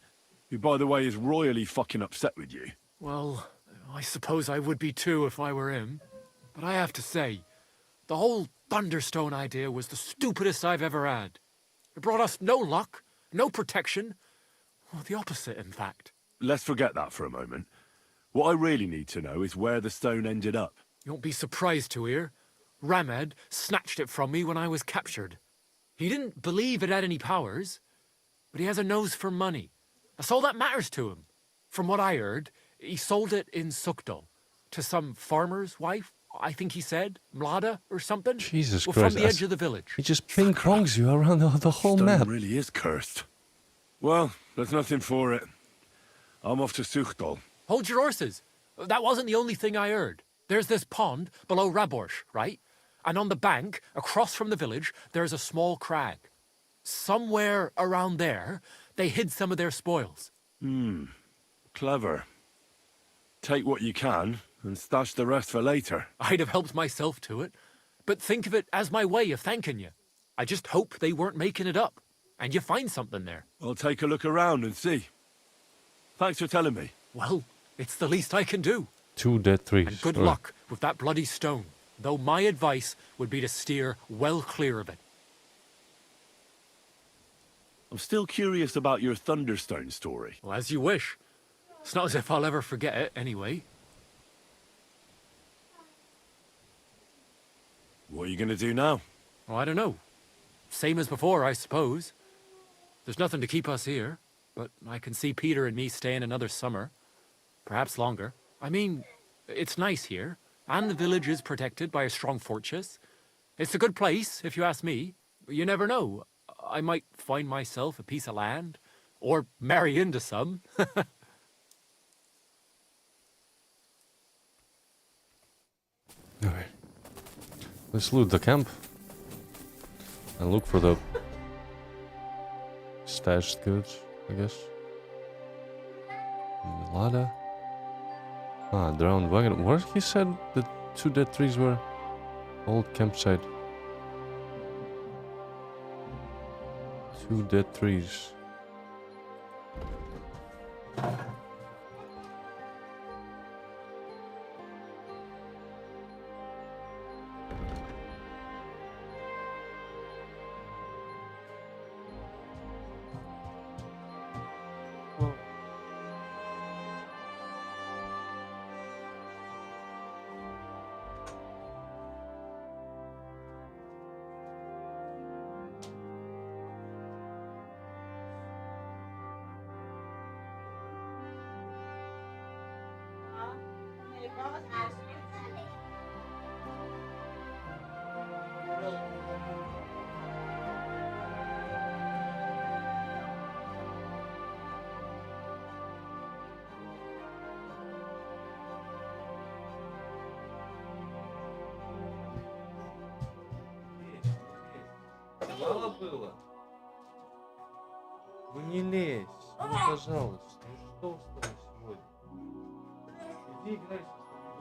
[SPEAKER 2] who, by the way, is royally fucking upset with you.
[SPEAKER 15] Well, I suppose I would be too if I were him. But I have to say, the whole Thunderstone idea was the stupidest I've ever had. It brought us no luck, no protection. Well, the opposite, in fact.
[SPEAKER 2] Let's forget that for a moment. What I really need to know is where the stone ended up.
[SPEAKER 15] You won't be surprised to hear. Ramed snatched it from me when I was captured. He didn't believe it had any powers, but he has a nose for money. That's all that matters to him. From what I heard, he sold it in Sukdal to some farmer's wife, I think he said, Mlada or something.
[SPEAKER 3] Jesus
[SPEAKER 15] well,
[SPEAKER 3] Christ.
[SPEAKER 15] from the edge of the village.
[SPEAKER 3] He just ping-pongs you around the whole
[SPEAKER 2] Stone
[SPEAKER 3] map.
[SPEAKER 2] really is cursed. Well, there's nothing for it. I'm off to Sukdal.
[SPEAKER 15] Hold your horses. That wasn't the only thing I heard. There's this pond below Raborsh, right? And on the bank, across from the village, there's a small crag. Somewhere around there, they hid some of their spoils.
[SPEAKER 2] Clever. Take what you can, and stash the rest for later.
[SPEAKER 15] I'd have helped myself to it. But think of it as my way of thanking you. I just hope they weren't making it up, and you find something there.
[SPEAKER 2] I'll take a look around and see. Thanks for telling me.
[SPEAKER 15] Well, it's the least I can do.
[SPEAKER 3] 2 dead trees.
[SPEAKER 15] And good
[SPEAKER 3] Right.
[SPEAKER 15] luck with that bloody stone. Though my advice would be to steer well clear of it.
[SPEAKER 2] I'm still curious about your Thunderstone story.
[SPEAKER 15] Well, as you wish. It's not as if I'll ever forget it, anyway.
[SPEAKER 2] What are you going to do now?
[SPEAKER 15] Well, I don't know. Same as before, I suppose. There's nothing to keep us here, but I can see Peter and me staying another summer. Perhaps longer. I mean, it's nice here, and the village is protected by a strong fortress. It's a good place, if you ask me. You never know. I might find myself a piece of land, or marry into some.
[SPEAKER 3] Okay. Let's loot the camp. And look for the stashed goods, I guess. Lada. Ah, drowned wagon. Where he said the 2 dead trees were? Old campsite. 2 dead trees. Мало было? Ну не лезь, ну пожалуйста, ну что с тобой сегодня? Иди играй со своими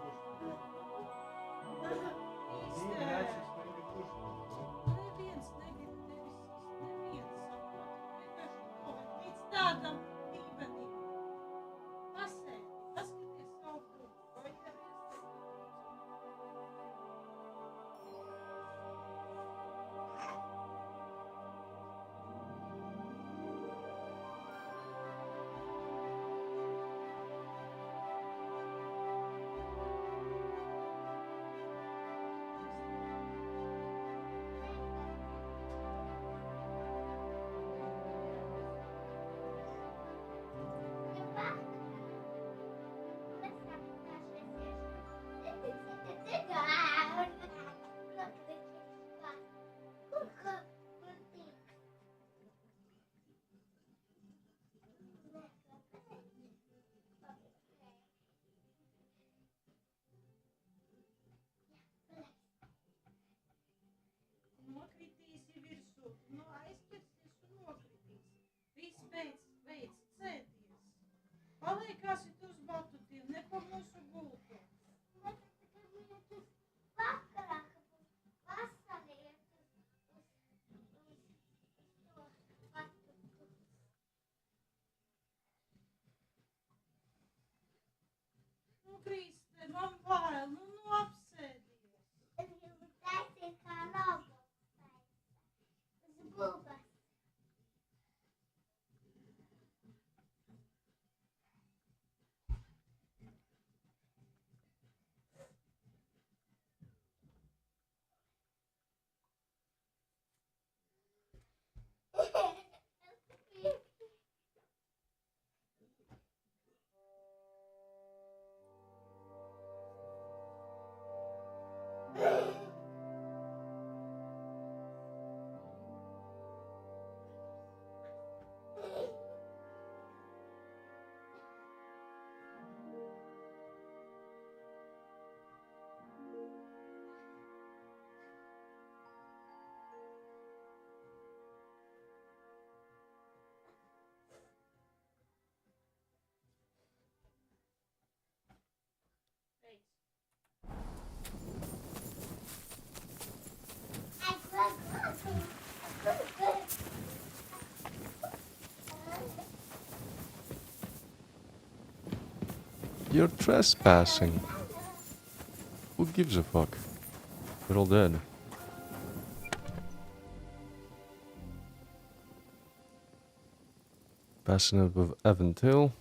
[SPEAKER 3] You're trespassing. Who gives a fuck? They're all dead. Passing up with Aventail.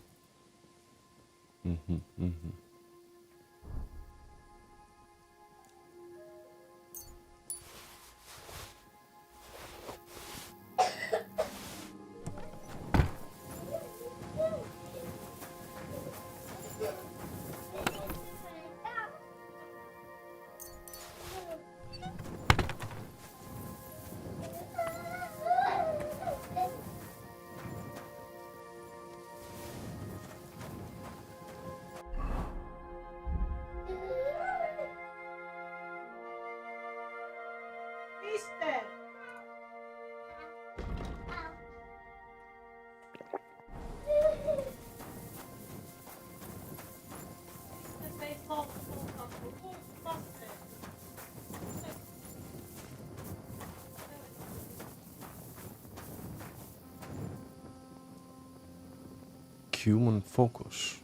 [SPEAKER 3] Human focus.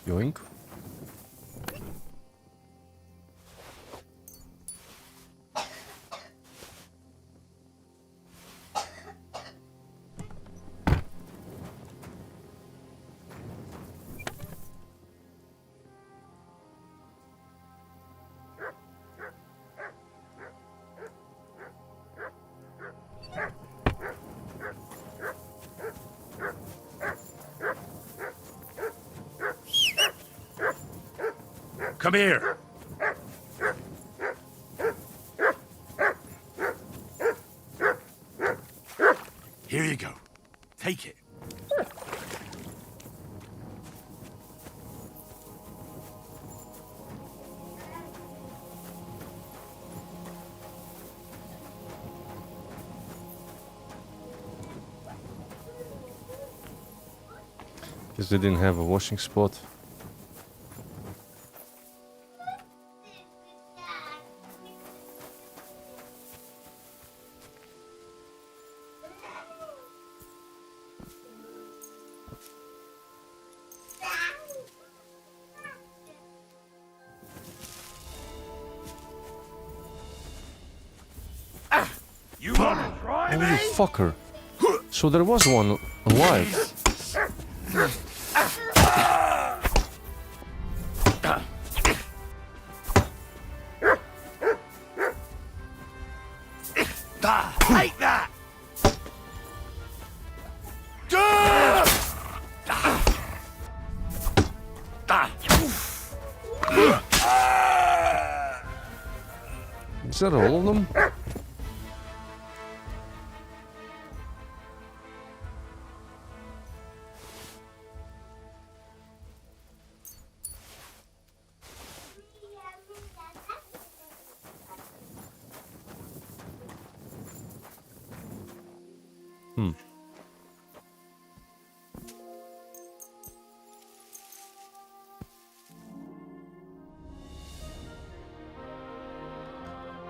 [SPEAKER 3] Yoink.
[SPEAKER 2] Come here. Here you go. Take it.
[SPEAKER 3] Guess they didn't have a washing spot.
[SPEAKER 2] You wanna try
[SPEAKER 3] Oh,
[SPEAKER 2] me?
[SPEAKER 3] you fucker. So there was one alive.
[SPEAKER 2] Take that!
[SPEAKER 3] Is that all of them?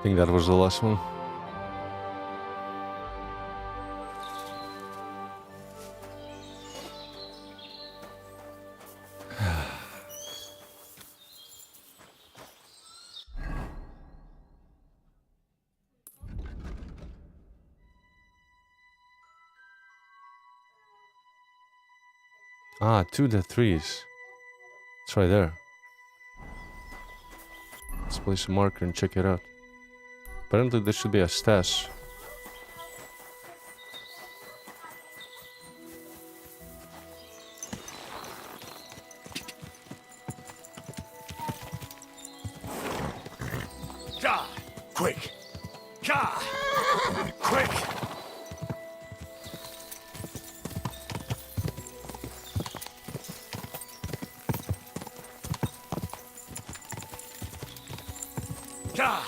[SPEAKER 3] I think that was the last one. Ah, 2 to 3s. It's right there. Let's place a marker and check it out. Apparently there should be a stash.
[SPEAKER 2] Gah! Quick! Gah! Quick! Gah!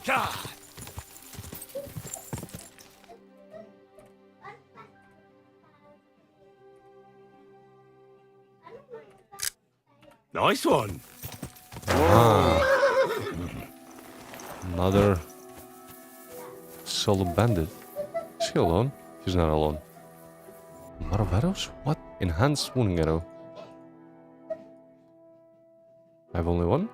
[SPEAKER 2] Gah! Nice one.
[SPEAKER 3] Another solo bandit. Is he alone? He's not alone. Lot of arrows? What? Enhanced wounding arrow. I have only one?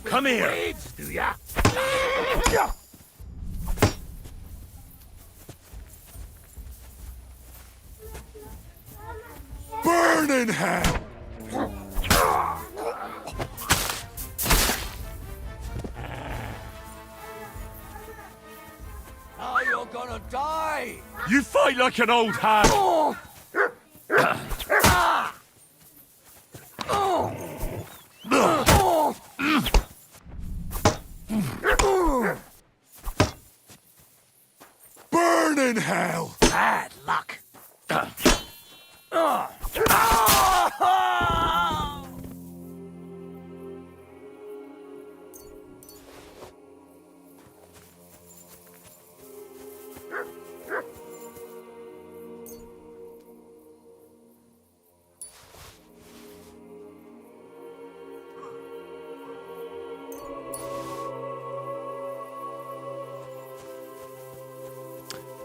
[SPEAKER 2] Come here.
[SPEAKER 12] Blades, do ya?
[SPEAKER 2] Burn in hell!
[SPEAKER 8] Now you're gonna die!
[SPEAKER 2] You fight like an old hag! Burn in hell!
[SPEAKER 8] Bad luck.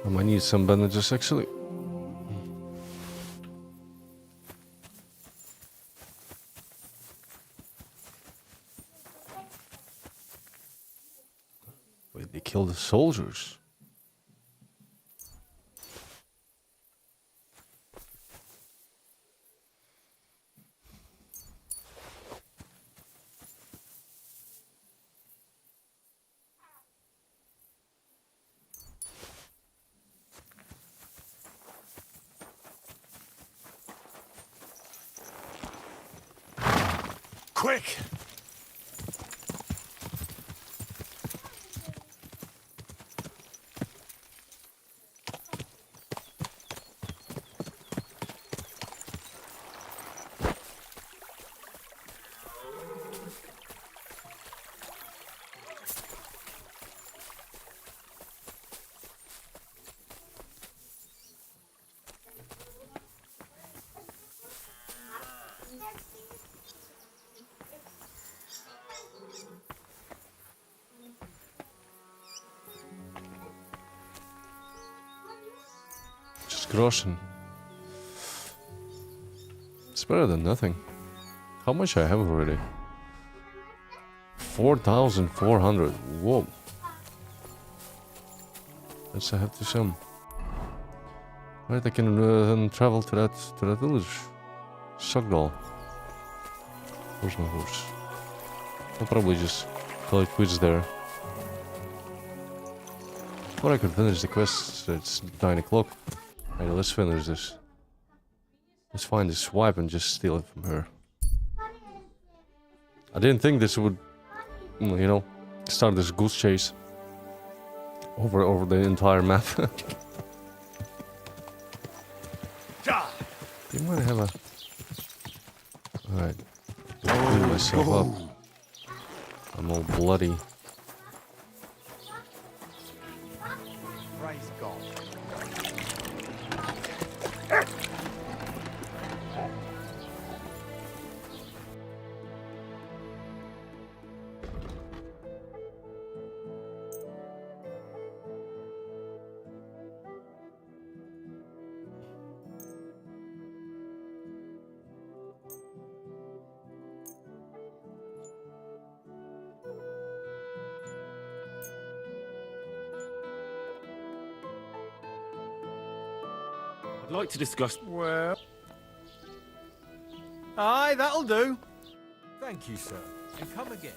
[SPEAKER 3] I might need some bandages actually. Wait, they killed the soldiers.
[SPEAKER 2] Quick!
[SPEAKER 3] Just groschen. It's better than nothing. How much I have already? 4,400. Whoa. Let's have to some. Right, I can travel to that village. Sogdal. Where's my horse? I'll probably just call it quits there. Or I could finish the quest. It's 9 o'clock. Right, let's finish this. Let's find this wife and just steal it from her. I didn't think this would, you know, start this goose chase over the entire map. You might have a... Alright. Clean myself up. I'm all bloody.
[SPEAKER 5] Praise God.
[SPEAKER 2] I'd like to discuss...
[SPEAKER 5] Well... Aye, that'll do. Thank you, sir. And come again.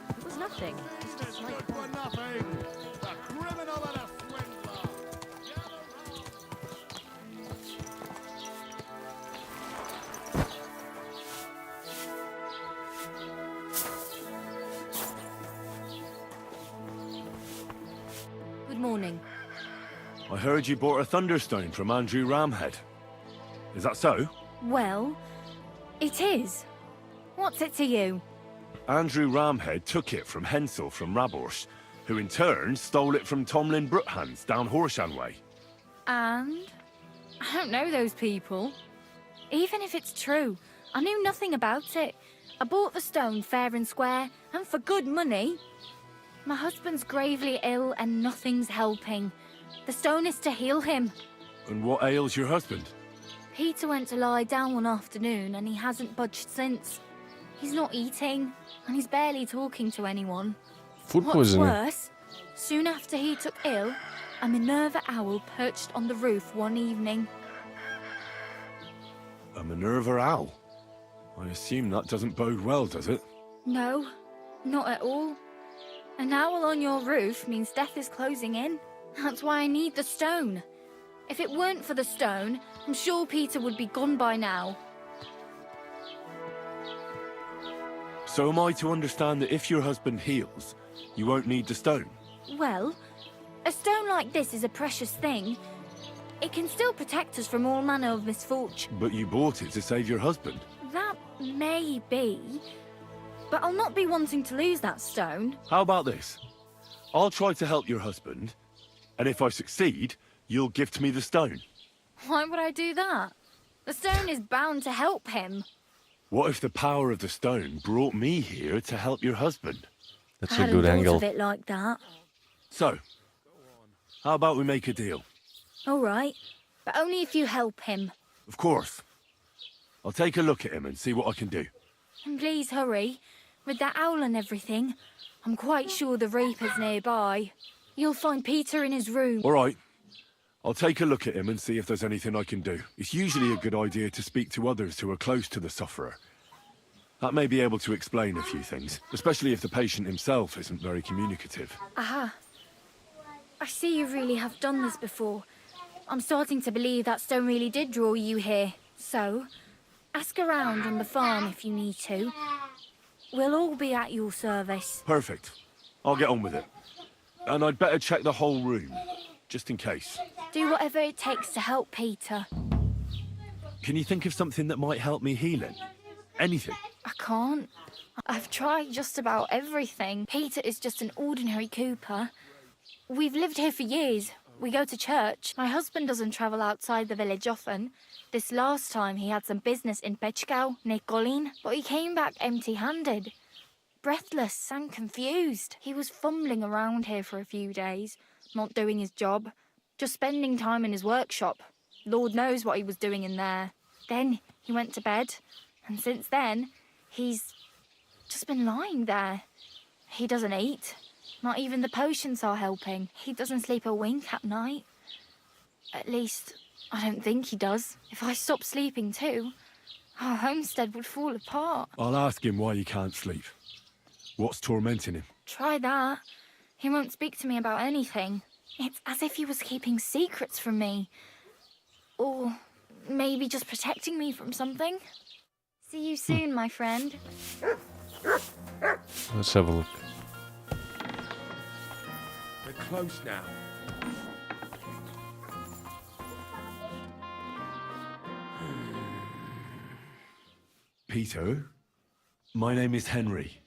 [SPEAKER 11] It was nothing. Just a slight
[SPEAKER 7] For nothing. The criminal and a swindler.
[SPEAKER 11] Good morning.
[SPEAKER 2] I heard you bought a Thunderstone from Andrew Ramhead. Is that so?
[SPEAKER 16] Well, it is. What's it to you?
[SPEAKER 2] Andrew Ramhead took it from Hensel from Rabors, who in turn stole it from Tomlin Brookhans down Horshan way.
[SPEAKER 16] And? I don't know those people. Even if it's true, I knew nothing about it. I bought the stone fair and square, and for good money. My husband's gravely ill and nothing's helping. The stone is to heal him.
[SPEAKER 2] And what ails your husband?
[SPEAKER 16] Peter went to lie down one afternoon and he hasn't budged since. He's not eating, and he's barely talking to anyone.
[SPEAKER 3] Food
[SPEAKER 16] What's
[SPEAKER 3] poisoning.
[SPEAKER 16] worse, soon after he took ill, a Minerva owl perched on the roof one evening.
[SPEAKER 2] A Minerva owl? I assume that doesn't bode well, does it?
[SPEAKER 16] No, not at all. An owl on your roof means death is closing in. That's why I need the stone. If it weren't for the stone, I'm sure Peter would be gone by now.
[SPEAKER 2] So am I to understand that if your husband heals, you won't need the stone?
[SPEAKER 16] Well, a stone like this is a precious thing. It can still protect us from all manner of misfortune.
[SPEAKER 2] But you bought it to save your husband.
[SPEAKER 16] That may be, but I'll not be wanting to lose that stone.
[SPEAKER 2] How about this? I'll try to help your husband, and if I succeed, you'll gift me the stone.
[SPEAKER 16] Why would I do that? The stone is bound to help him.
[SPEAKER 2] What if the power of the stone brought me here to help your husband?
[SPEAKER 3] That's
[SPEAKER 16] I
[SPEAKER 3] a
[SPEAKER 16] hadn't
[SPEAKER 3] good
[SPEAKER 16] thought
[SPEAKER 3] angle.
[SPEAKER 16] of it like that.
[SPEAKER 2] So, how about we make a deal?
[SPEAKER 16] All right, but only if you help him.
[SPEAKER 2] Of course. I'll take a look at him and see what I can do.
[SPEAKER 16] And please hurry. With that owl and everything, I'm quite sure the Reaper's nearby. You'll find Peter in his room.
[SPEAKER 2] All right. I'll take a look at him and see if there's anything I can do. It's usually a good idea to speak to others who are close to the sufferer. That may be able to explain a few things, especially if the patient himself isn't very communicative.
[SPEAKER 16] Aha. I see you really have done this before. I'm starting to believe that stone really did draw you here. So, ask around on the farm if you need to. We'll all be at your service.
[SPEAKER 2] Perfect. I'll get on with it. And I'd better check the whole room, just in case.
[SPEAKER 16] Do whatever it takes to help Peter.
[SPEAKER 2] Can you think of something that might help me healing? Anything?
[SPEAKER 16] I can't. I've tried just about everything. Peter is just an ordinary cooper. We've lived here for years. We go to church. My husband doesn't travel outside the village often. This last time he had some business in Pechgau, near Golin, but he came back empty-handed. Breathless and confused. He was fumbling around here for a few days, not doing his job, just spending time in his workshop. Lord knows what he was doing in there. Then he went to bed, and since then, he's just been lying there. He doesn't eat. Not even the potions are helping. He doesn't sleep a wink at night. At least, I don't think he does. If I stopped sleeping too, our homestead would fall apart.
[SPEAKER 2] I'll ask him why he can't sleep. What's tormenting him?
[SPEAKER 16] Try that. He won't speak to me about anything. It's as if he was keeping secrets from me. Or maybe just protecting me from something. See you soon, my friend.
[SPEAKER 3] Let's have a look.
[SPEAKER 12] We're close now.
[SPEAKER 2] Peter, my name is Henry.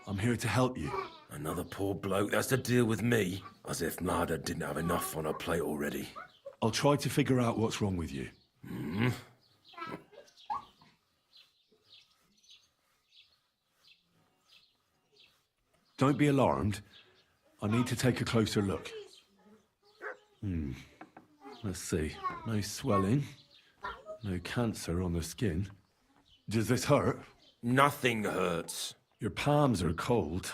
[SPEAKER 2] I'm here to help you.
[SPEAKER 17] Another poor bloke that's to deal with me, as if Nada didn't have enough on her plate already.
[SPEAKER 2] I'll try to figure out what's wrong with you. Don't be alarmed. I need to take a closer look. Let's see. No swelling. No cancer on the skin. Does this hurt?
[SPEAKER 17] Nothing hurts.
[SPEAKER 2] Your palms are cold.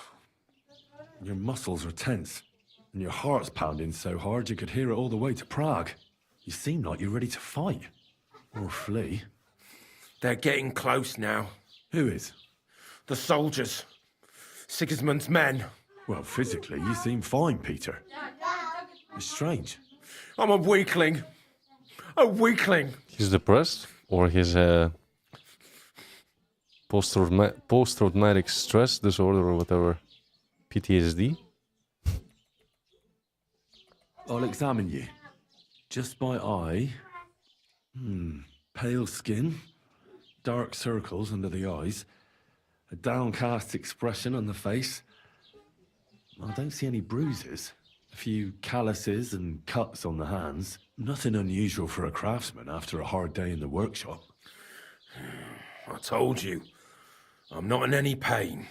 [SPEAKER 2] Your muscles are tense. And your heart's pounding so hard you could hear it all the way to Prague. You seem like you're ready to fight. Or flee.
[SPEAKER 17] They're getting close now.
[SPEAKER 2] Who is?
[SPEAKER 17] The soldiers. Sigismund's men.
[SPEAKER 2] Well, physically, you seem fine, Peter. It's strange.
[SPEAKER 17] I'm a weakling. A weakling.
[SPEAKER 3] He's depressed? Or he's post-traumatic stress disorder or whatever. PTSD?
[SPEAKER 2] I'll examine you. Just by eye. Pale skin. Dark circles under the eyes. A downcast expression on the face. I don't see any bruises. A few calluses and cuts on the hands. Nothing unusual for a craftsman after a hard day in the workshop.
[SPEAKER 17] I told you. I'm not in any pain.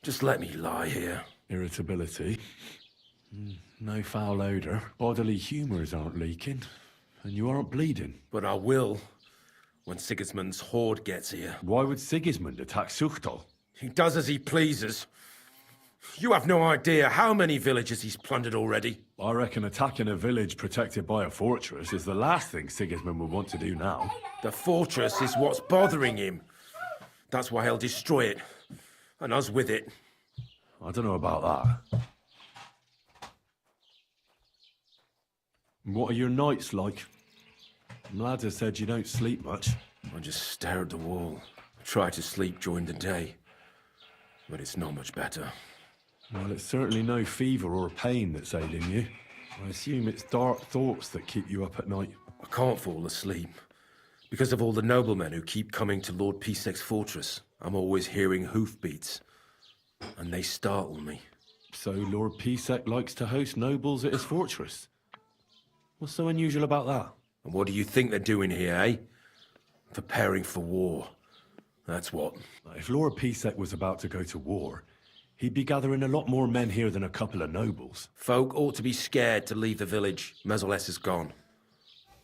[SPEAKER 17] Just let me lie here.
[SPEAKER 2] Irritability. No foul odour. Bodily humours aren't leaking. And you aren't bleeding.
[SPEAKER 17] But I will, when Sigismund's horde gets here.
[SPEAKER 2] Why would Sigismund attack Suchtal?
[SPEAKER 17] He does as he pleases. You have no idea how many villages he's plundered already.
[SPEAKER 2] I reckon attacking a village protected by a fortress is the last thing Sigismund would want to do now.
[SPEAKER 17] The fortress is what's bothering him. That's why he'll destroy it. And us with it.
[SPEAKER 2] I don't know about that. What are your nights like? Lad has said you don't sleep much.
[SPEAKER 17] I just stare at the wall. Try to sleep during the day. But it's not much better.
[SPEAKER 2] Well, it's certainly no fever or pain that's ailing you. I assume it's dark thoughts that keep you up at night.
[SPEAKER 17] I can't fall asleep. Because of all the noblemen who keep coming to Lord Pisek's fortress. I'm always hearing hoofbeats. And they startle me.
[SPEAKER 2] So Lord Pisek likes to host nobles at his fortress? What's so unusual about that?
[SPEAKER 17] And what do you think they're doing here, eh? Preparing for war. That's what.
[SPEAKER 2] If Lord Pisek was about to go to war, he'd be gathering a lot more men here than a couple of nobles.
[SPEAKER 17] Folk ought to be scared to leave the village. Mezoles is gone.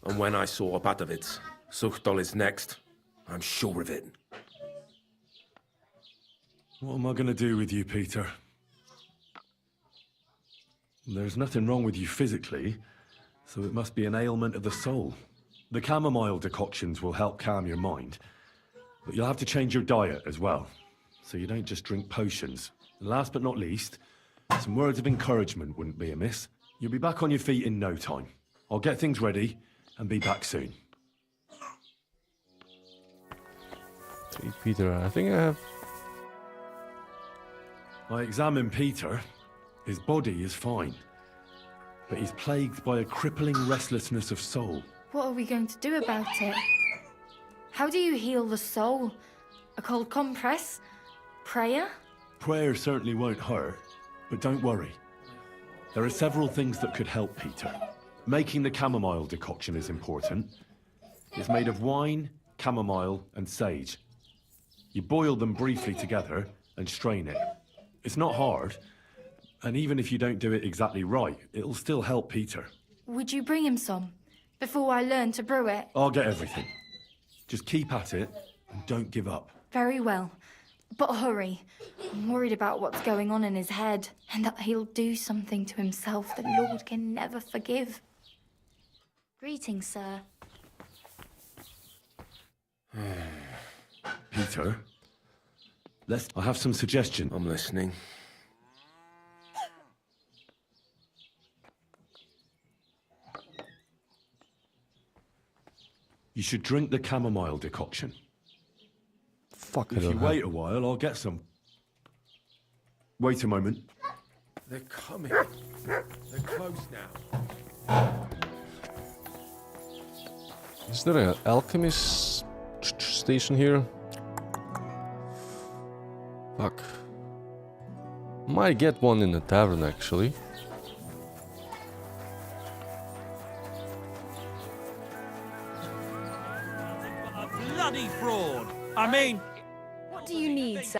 [SPEAKER 17] And when I saw Opatovitz, Suchtol is next. I'm sure of it.
[SPEAKER 2] What am I going to do with you, Peter? There's nothing wrong with you physically, so it must be an ailment of the soul. The chamomile decoctions will help calm your mind, but you'll have to change your diet as well, so you don't just drink potions. And last but not least, some words of encouragement wouldn't be amiss. You'll be back on your feet in no time. I'll get things ready and be back soon.
[SPEAKER 3] Sweet Peter, I think I have...
[SPEAKER 2] I examine Peter. His body is fine, but he's plagued by a crippling restlessness of soul.
[SPEAKER 16] What are we going to do about it? How do you heal the soul? A cold compress? Prayer?
[SPEAKER 2] Prayer certainly won't hurt, but don't worry. There are several things that could help Peter. Making the chamomile decoction is important. It's made of wine, chamomile, and sage. You boil them briefly together and strain it. It's not hard, and even if you don't do it exactly right, it'll still help Peter.
[SPEAKER 16] Would you bring him some? Before I learn to brew it?
[SPEAKER 2] I'll get everything. Just keep at it and don't give up.
[SPEAKER 16] Very well. But hurry. I'm worried about what's going on in his head, and that he'll do something to himself the Lord can never forgive. Greetings, sir.
[SPEAKER 2] Peter? I have some suggestion.
[SPEAKER 17] I'm listening.
[SPEAKER 2] You should drink the chamomile decoction.
[SPEAKER 3] Fuck, I
[SPEAKER 2] If you
[SPEAKER 3] don't
[SPEAKER 2] wait a while, I'll get some. Wait a moment.
[SPEAKER 12] They're coming. They're close now.
[SPEAKER 3] Is there an alchemist station here? Fuck. Might get one in the tavern, actually.
[SPEAKER 6] Bloody fraud! I mean...
[SPEAKER 11] What do you need, sir?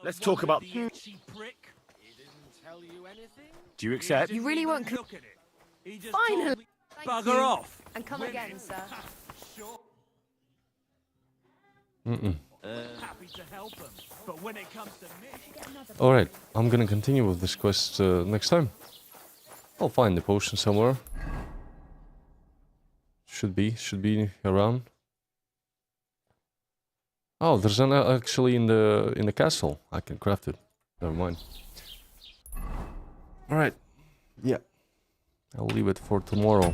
[SPEAKER 2] Let's talk about.
[SPEAKER 9] Hmm.
[SPEAKER 2] Do you accept?
[SPEAKER 11] You really won't... Finally!
[SPEAKER 6] Bugger off!
[SPEAKER 11] And come again, sir.
[SPEAKER 14] Happy to help him, but when it comes to me...
[SPEAKER 3] Alright, I'm gonna continue with this quest next time. I'll find the potion somewhere. Should be around. Oh, there's an actually in the castle. I can craft it. Never mind. Alright. Yeah. I'll leave it for tomorrow.